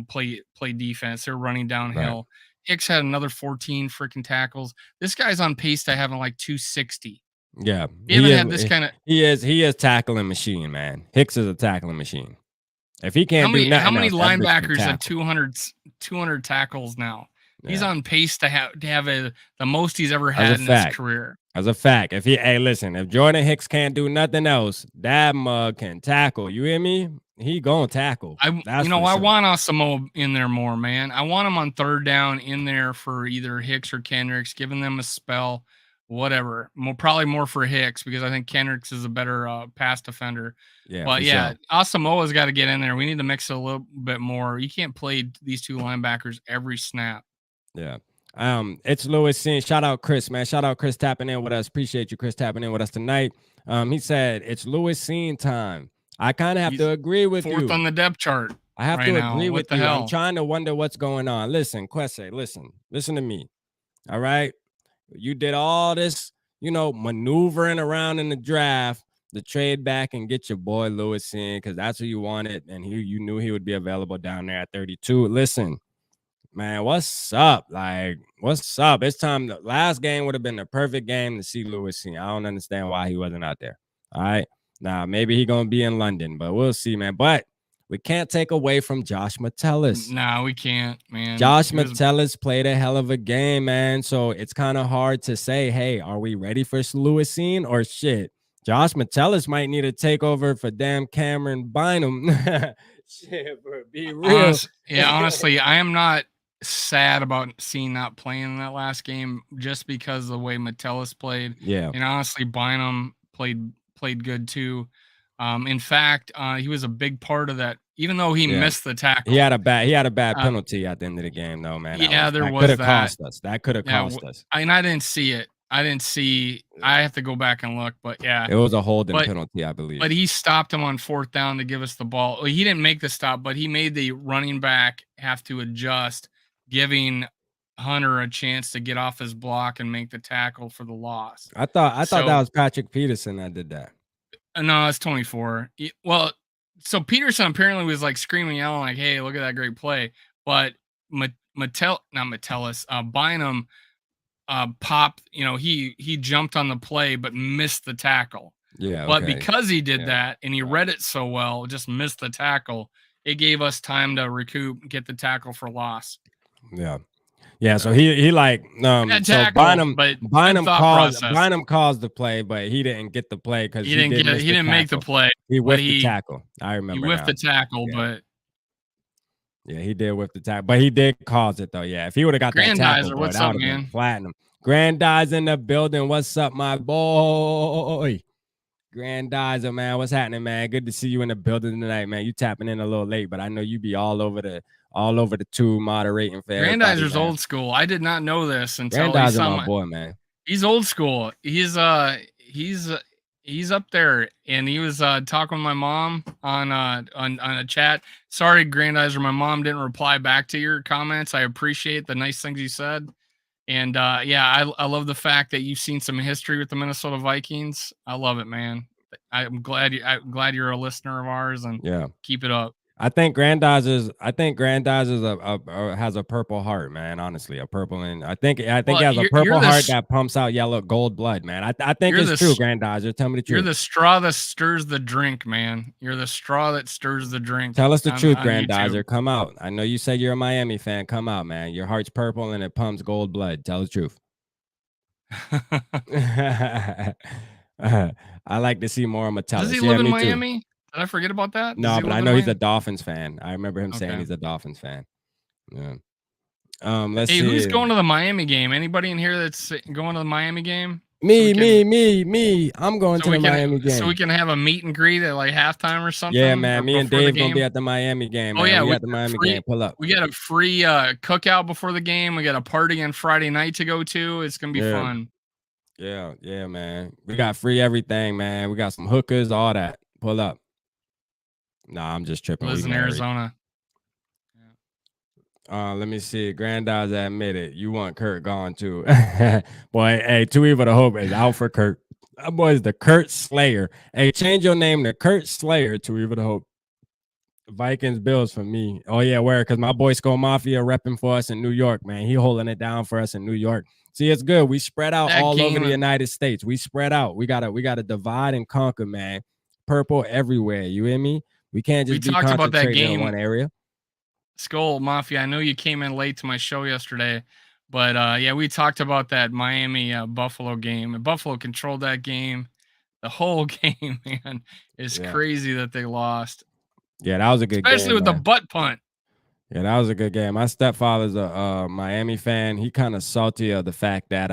play defense. They're running right. downhill. Hicks had another 14 freaking tackles. This guy's on pace to having like 260. Yeah, We haven't had this kind of. he is tackling machine, man. Hicks is a tackling machine. If he How can't do many nothing else, that bitch can linebackers have tackle. 200 tackles now? He's Yeah, on pace to have the most he's ever as a had in his fact. career. As a fact, listen, if Jordan Hicks can't do nothing else, that mug can tackle. You hear me? He gonna tackle. That's for I sure. want Asamoah in there more, man. I want him on third down in there for either Hicks or Kendricks, giving them a spell, whatever. Probably more for Hicks because I think Kendricks is a better pass defender. Yeah, But for yeah, sure. Asamoah's got to get in there. We need to mix it a little bit more. You can't play these two linebackers every snap. Yeah. It's Lewis Scene. Shout out Chris, man. Shout out Chris tapping in with us. Appreciate you, Chris, tapping in with us tonight. He said it's Lewis Scene time. I kind of have He's to agree with fourth you. on the depth chart I have right to now. agree What with the you. I'm hell? trying to wonder what's going on. Listen, Quesse, listen to me. All right. You did all this, maneuvering around in the draft to trade back and get your boy Lewis in because that's who you wanted. And you knew he would be available down there at 32. Listen, man, what's up? Like, what's up? It's time. The last game would have been the perfect game to see Lewis in. I don't understand why he wasn't out there. All right. Now, maybe he going to be in London, but we'll see, man. But we can't take away from Josh Metellus. No, we can't, man. Josh Metellus played a hell of a game, man. So it's kind of hard to say, hey, are we ready for Lewis scene or shit? Josh Metellus might need a takeover for damn Cameron Bynum. Shit, bro, be real. Honestly, I am not sad about seeing not playing in that last game just because of the way Metellus played. Yeah. And honestly, Bynum played good too. In fact, he was a big part of that, even though he missed the tackle. He had a bad penalty at the end of the game, though, man. There was could have cost us. That could have cost us. And I didn't see it. I have to go back and look, but yeah. It was a holding penalty, I believe. But he stopped him on fourth down to give us the ball. Well, he didn't make the stop, but he made the running back have to adjust, giving Hunter a chance to get off his block and make the tackle for the loss. I thought that was Patrick Peterson that did that. No, it's 24. Well, so Peterson apparently was like screaming, yelling, like, "Hey, look at that great play!" But Bynum popped. He jumped on the play but missed the tackle. Yeah, but because he did that and he read it so well, just missed the tackle. It gave us time to recoup, get the tackle for loss. Yeah. Yeah, so he like so tackle, but good thought process. Bynum caused the play, but he didn't get the play because He he didn't did get miss he the didn't make the tackle. play, He but whiffed the tackle. I he remember whiffed now. the tackle, Yeah. but Yeah, he did whiff the tackle, but he did cause it though. Yeah, if he would have got that tackle, Grandizer, boy, what's that up, would have been man? platinum. Grandizer in the building. What's up, my boy? Grandizer, man. What's happening, man? Good to see you in the building tonight, man. You tapping in a little late, but I know you be all over the tube moderating for everybody, Grandizer's man. old school. I did not know this until he Grandizer, saw my my. boy, man. He's old school. He's up there, and he was talking with my mom on a chat. Sorry, Grandizer, my mom didn't reply back to your comments. I appreciate the nice things you said, and yeah, I love the fact that you've seen some history with the Minnesota Vikings. I love it, man. I'm glad you're a listener of ours, and Yeah. keep it up. I think Grandizer's has a purple heart, man. Honestly, a purple, and I think he has a purple heart that pumps out yellow gold blood, man. I think it's true, Grandizer. Tell me the truth. You're the straw that stirs the drink, man. You're the straw that stirs the drink. Tell us the truth, on Grandizer. YouTube. Come out. I know you said you're a Miami fan. Come out, man. Your heart's purple and it pumps gold blood. Tell the truth. I like to see more of Metellus. Does he live in Miami? Did I forget about that? No, but I know he's a Dolphins fan. I remember him saying he's a Dolphins fan. Yeah. Let's see. Who's going to the Miami game? Anybody in here that's going to the Miami game? Me. I'm going to the Miami game. So we can have a meet and greet at like halftime or something. Yeah, man. Me and Dave gonna be at the Miami game. Man. Oh yeah, we at the Miami game. Pull up. We got a free cookout before the game. We got a party on Friday night to go to. It's gonna be fun. Yeah, man. We got free everything, man. We got some hookers, all that. Pull up. Nah, I'm just tripping. Lives in Arizona. Let me see. Grandizer admitted you want Kurt gone too. Boy, hey, Too Evil to Hope is out for Kurt. That boy is the Kurt Slayer. Hey, change your name to Kurt Slayer, Too Evil to Hope. Vikings Bills for me. Oh yeah, where? Because my boy Skull Mafia repping for us in New York, man. He holding it down for us in New York. See, it's good. We spread out all over the United States. We spread out. We gotta divide and conquer, man. Purple everywhere. You hear me? We can't just be concentrated in one area. Skol Mafia, I know you came in late to my show yesterday, but yeah, we talked about that Miami Buffalo game. And Buffalo controlled that game. The whole game, man. It's crazy that they lost. Yeah, that was a good game. Especially with the butt punt. Yeah, that was a good game. My stepfather's a Miami fan. He kind of salty of the fact that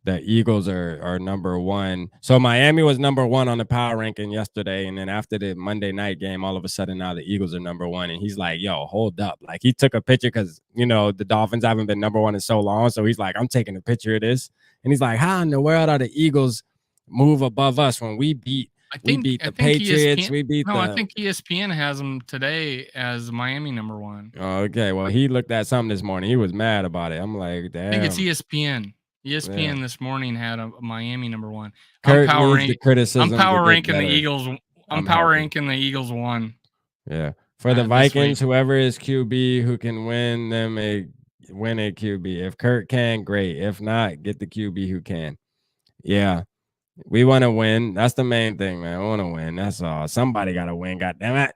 the Eagles are number one. So Miami was number one on the power ranking yesterday, and then after the Monday night game, all of a sudden now the Eagles are number one, and he's like, "Yo, hold up!" Like he took a picture because the Dolphins haven't been number one in so long, so he's like, "I'm taking a picture of this," and he's like, "How in the world are the Eagles move above us when we beat?" We beat the Patriots. I think ESPN has them today as Miami number one. Okay, well, he looked at something this morning. He was mad about it. I'm like, damn. I think it's ESPN. ESPN this morning had a Miami number one. I'm power ranking the Eagles. I'm power ranking the Eagles one. Yeah, for the Vikings, whoever is QB who can win them win a QB. If Kurt can, great. If not, get the QB who can. Yeah. We want to win. That's the main thing, man. We want to win. That's all. Somebody got to win. God damn it.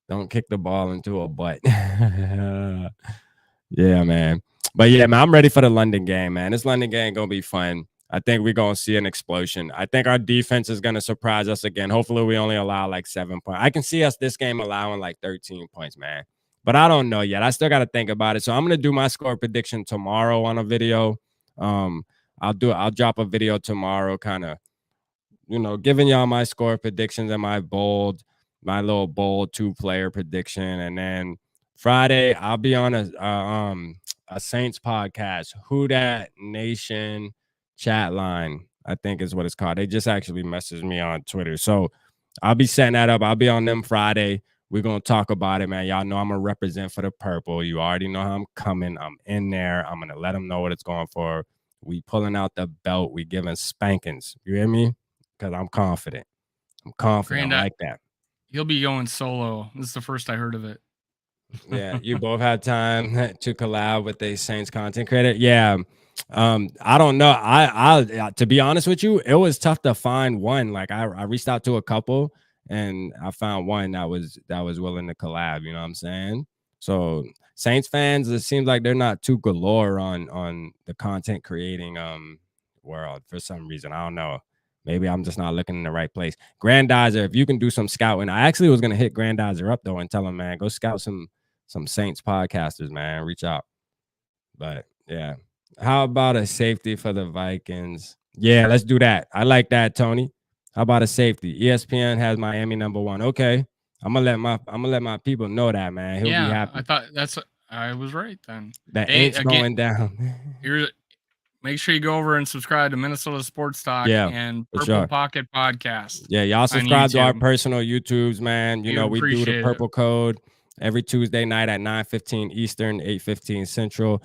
Don't kick the ball into a butt. Yeah, man. But yeah, man, I'm ready for the London game, man. This London game going to be fun. I think we're going to see an explosion. I think our defense is going to surprise us again. Hopefully, we only allow like 7 points. I can see us this game allowing like 13 points, man. But I don't know yet. I still got to think about it. So I'm going to do my score prediction tomorrow on a video. I'll drop a video tomorrow, kind of, giving y'all my score predictions and my little bold 2-player prediction. And then Friday, I'll be on a Saints podcast, Who Dat Nation chat line, I think is what it's called. They just actually messaged me on Twitter. So I'll be setting that up. I'll be on them Friday. We're going to talk about it, man. Y'all know I'm going to represent for the purple. You already know how I'm coming. I'm in there. I'm going to let them know what it's going for. We pulling out the belt. We giving spankings. You hear me? Because I'm confident. I like that. He'll be going solo. This is the first I heard of it. Yeah, you both had time to collab with the Saints content creator. Yeah. I don't know. I to be honest with you, it was tough to find one. Like I reached out to a couple and I found one that was willing to collab. You know what I'm saying? So Saints fans, it seems like they're not too galore on the content creating world for some reason. I don't know. Maybe I'm just not looking in the right place. Grandizer, if you can do some scouting. I actually was gonna hit Grandizer up though and tell him, man, go scout some Saints podcasters, man. Reach out. But yeah. How about a safety for the Vikings? Yeah, let's do that. I like that, Tony. How about a safety? ESPN has Miami #1. Okay. I'm gonna let my people know that, man. He'll be Yeah, happy. I was right then. That Hey, ain't again, going down. make sure you go over and subscribe to Minnesota Sports Talk Yeah, and for Purple sure. Pocket Podcast Yeah, y'all on subscribe to our YouTube. personal YouTubes, man. You We know, we do the appreciate it. purple code every Tuesday night at 9:15 Eastern, 8:15 Central.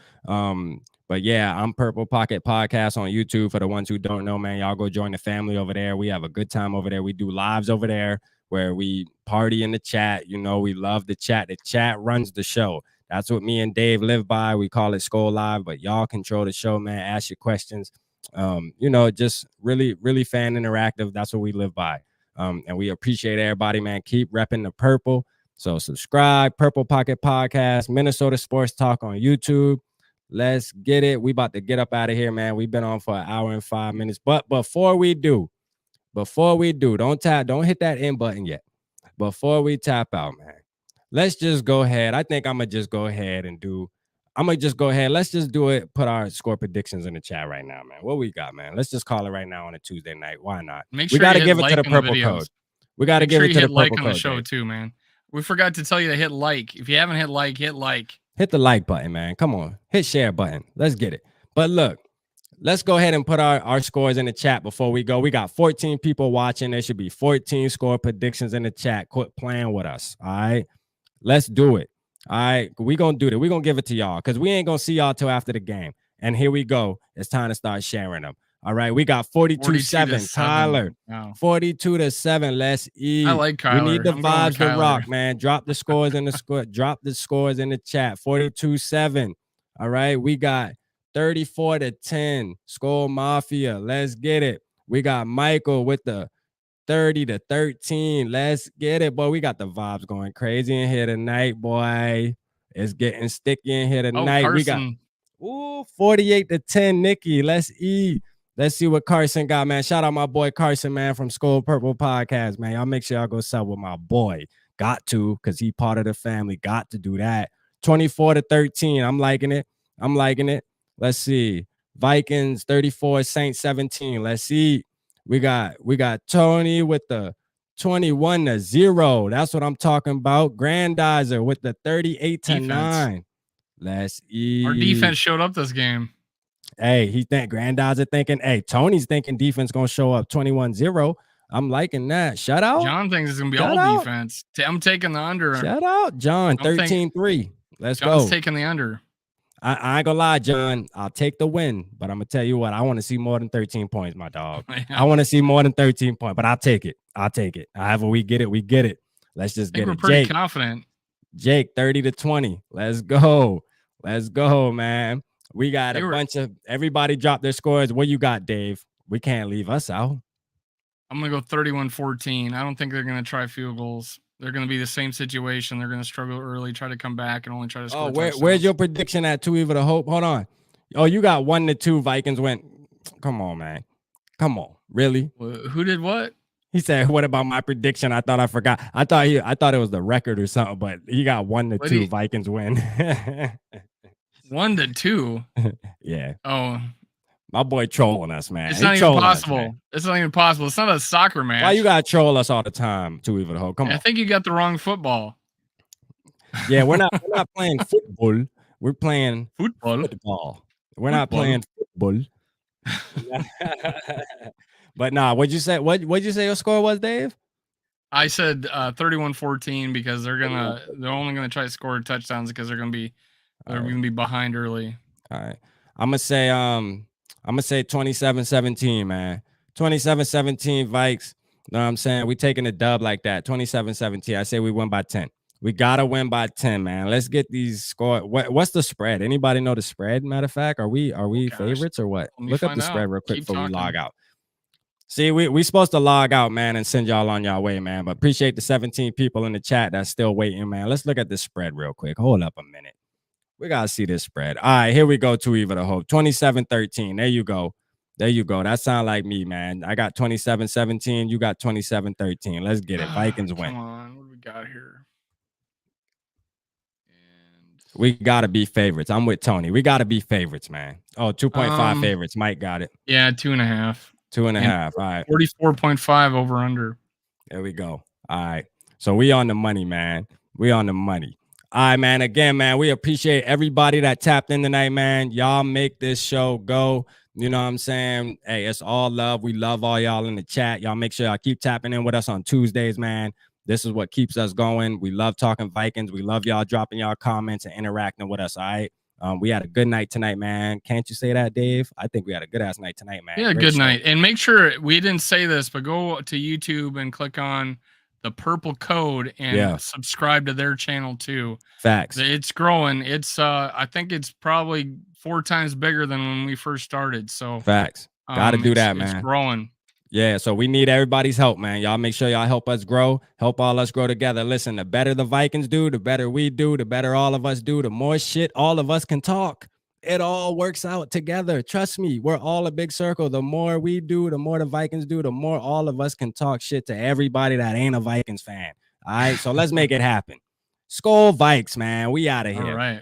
But yeah, I'm Purple Pocket Podcast on YouTube. For the ones who don't know, man, y'all go join the family over there. We have a good time over there. We do lives over there where we party in the chat. You know, we love the chat. The chat runs the show. That's what me and Dave live by. We call it SKOL'd Live, but y'all control the show, man. Ask your questions. You know, just really fan interactive. That's what we live by. And we appreciate everybody, man. Keep repping the purple. So subscribe, Purple Pocket Podcast, Minnesota Sports Talk on YouTube. Let's get it. We about to get up out of here, man. We've been on for 1 hour and 5 minutes. But before we do, don't hit that end button yet. Before we tap out, man, let's just go ahead. I think I'm gonna just go ahead and do. I'm gonna just go ahead. Let's just do it. Put our score predictions in the chat right now, man. What we got, man? Let's just call it right now on a Tuesday night. Why not? Make We sure got you to hit give it to like the on the purple videos. code. We got to Make give sure it you to the hit like purple on the code. show Dave. too, man. We forgot to tell you to hit like. If you haven't hit like, hit like. Hit the like button, man. Come on. Hit share button. Let's get it. But look, let's go ahead and put our scores in the chat before we go. We got 14 people watching. There should be 14 score predictions in the chat. Quit playing with us. All right. Let's do it. All right. We're going to do it. We're going to give it to y'all because we ain't going to see y'all till after the game. And here we go. It's time to start sharing them. All right. We got 42-7. Kyler. Wow. 42-7. Let's eat. I like Kyler. We need the vibes to rock, man. Drop the scores in the score. Drop the scores in the chat. 42-7. All right. We got 34-10. SKOL'd Mafia. Let's get it. We got Michael with the 30-13. Let's get it, boy. We got the vibes going crazy in here tonight, boy. It's getting sticky in here tonight. Carson. We got 48-10. Nikki, let's eat. Let's see what Carson got, man. Shout out my boy Carson, man, from SKOL'd Purple Podcast, man. Y'all make sure y'all go sub with my boy. Got to, because he part of the family. Got to do that. 24-13. I'm liking it. Let's see. Vikings 34, Saints 17. Let's see. We got Tony with the 21-0. That's what I'm talking about. Grandizer with the 38-9. Let's eat. Our defense showed up this game. Hey, Grandizer thinking, hey, Tony's thinking defense gonna show up 21-0. I'm liking that. Shout out. John thinks it's gonna be all defense. I'm taking the under. Shout out, John. 13-3. Let's go. John's taking the under. I ain't gonna lie, John. I'll take the win, but I'm gonna tell you what. I want to see more than 13 points, my dog. Yeah. I want to see more than 13 points, but I'll take it. However we get it, we get it. Let's just get it. We're pretty confident. Jake, 30-20. Let's go, man. We got a bunch of everybody drop their scores. What you got, Dave? We can't leave us out. I'm gonna go 31-14. I don't think they're gonna try field goals. They're going to be the same situation. They're going to struggle early, try to come back, and only try to score. Where's your prediction at 2 Evil to Hope? Hold on. Oh, you got 1-2. Vikings went. Come on, man. Come on. Really? Who did what? He said, "What about my prediction?" I thought I forgot. I thought it was the record or something, but he got 1-2. Vikings win. 1-2. Yeah. Oh. My boy trolling us, man. It's not even possible. It's not even possible. It's not a soccer match. Why you gotta troll us all the time, 2 Evil to Hope? Come on. I think you got the wrong football. Yeah, we're not playing football. We're playing football. We're not playing football. But nah, what'd you say? What'd you say your score was, Dave? I said 31-14 because they're only gonna try to score touchdowns because they're gonna be behind early. All right. I'm gonna say 27-17, man. 27-17 Vikes. Know what I'm saying? We taking a dub like that. 27-17. I say we win by 10. We gotta win by 10, man. Let's get these score. What's the spread? Anybody know the spread? Matter of fact, are we favorites or what? Look up the spread real quick before we log out. See, we supposed to log out, man, and send y'all on y'all way, man. But appreciate the 17 people in the chat that's still waiting, man. Let's look at this spread real quick. Hold up a minute. We gotta see this spread. All right, here we go. To Eva the Hope. 27-13. There you go. There you go. That sound like me, man. I got 27-17. You got 27-13. Let's get it. Vikings win. Come on. What do we got here? We gotta be favorites. I'm with Tony. We gotta be favorites, man. Oh, 2.5 favorites. Mike got it. Yeah, 2.5. 2.5. All right. 44.5 over under. There we go. All right. So we on the money, man. We on the money. All right, man. Again, man, we appreciate everybody that tapped in tonight, man. Y'all make this show go. You know what I'm saying? Hey, it's all love. We love all y'all in the chat. Y'all make sure y'all keep tapping in with us on Tuesdays, man. This is what keeps us going. We love talking Vikings. We love y'all dropping y'all comments and interacting with us, all right? We had a good night tonight, man. Can't you say that, Dave? I think we had a good-ass night tonight, man. Yeah, good night. And make sure, we didn't say this, but go to YouTube and click on the purple code and subscribe to their channel too. Facts. It's growing. It's I think it's probably 4 times bigger than when we first started. So facts. Gotta do that, man. It's growing. Yeah, so we need everybody's help, man. Y'all make sure y'all help us grow, help all us grow together. Listen, the better the Vikings do, the better we do, the better all of us do, the more shit all of us can talk. It all works out together. Trust me, we're all a big circle. The more we do, the more the Vikings do, the more all of us can talk shit to everybody that ain't a Vikings fan. All right, so let's make it happen. SKOL'd Vikes, man. We out of here. All right.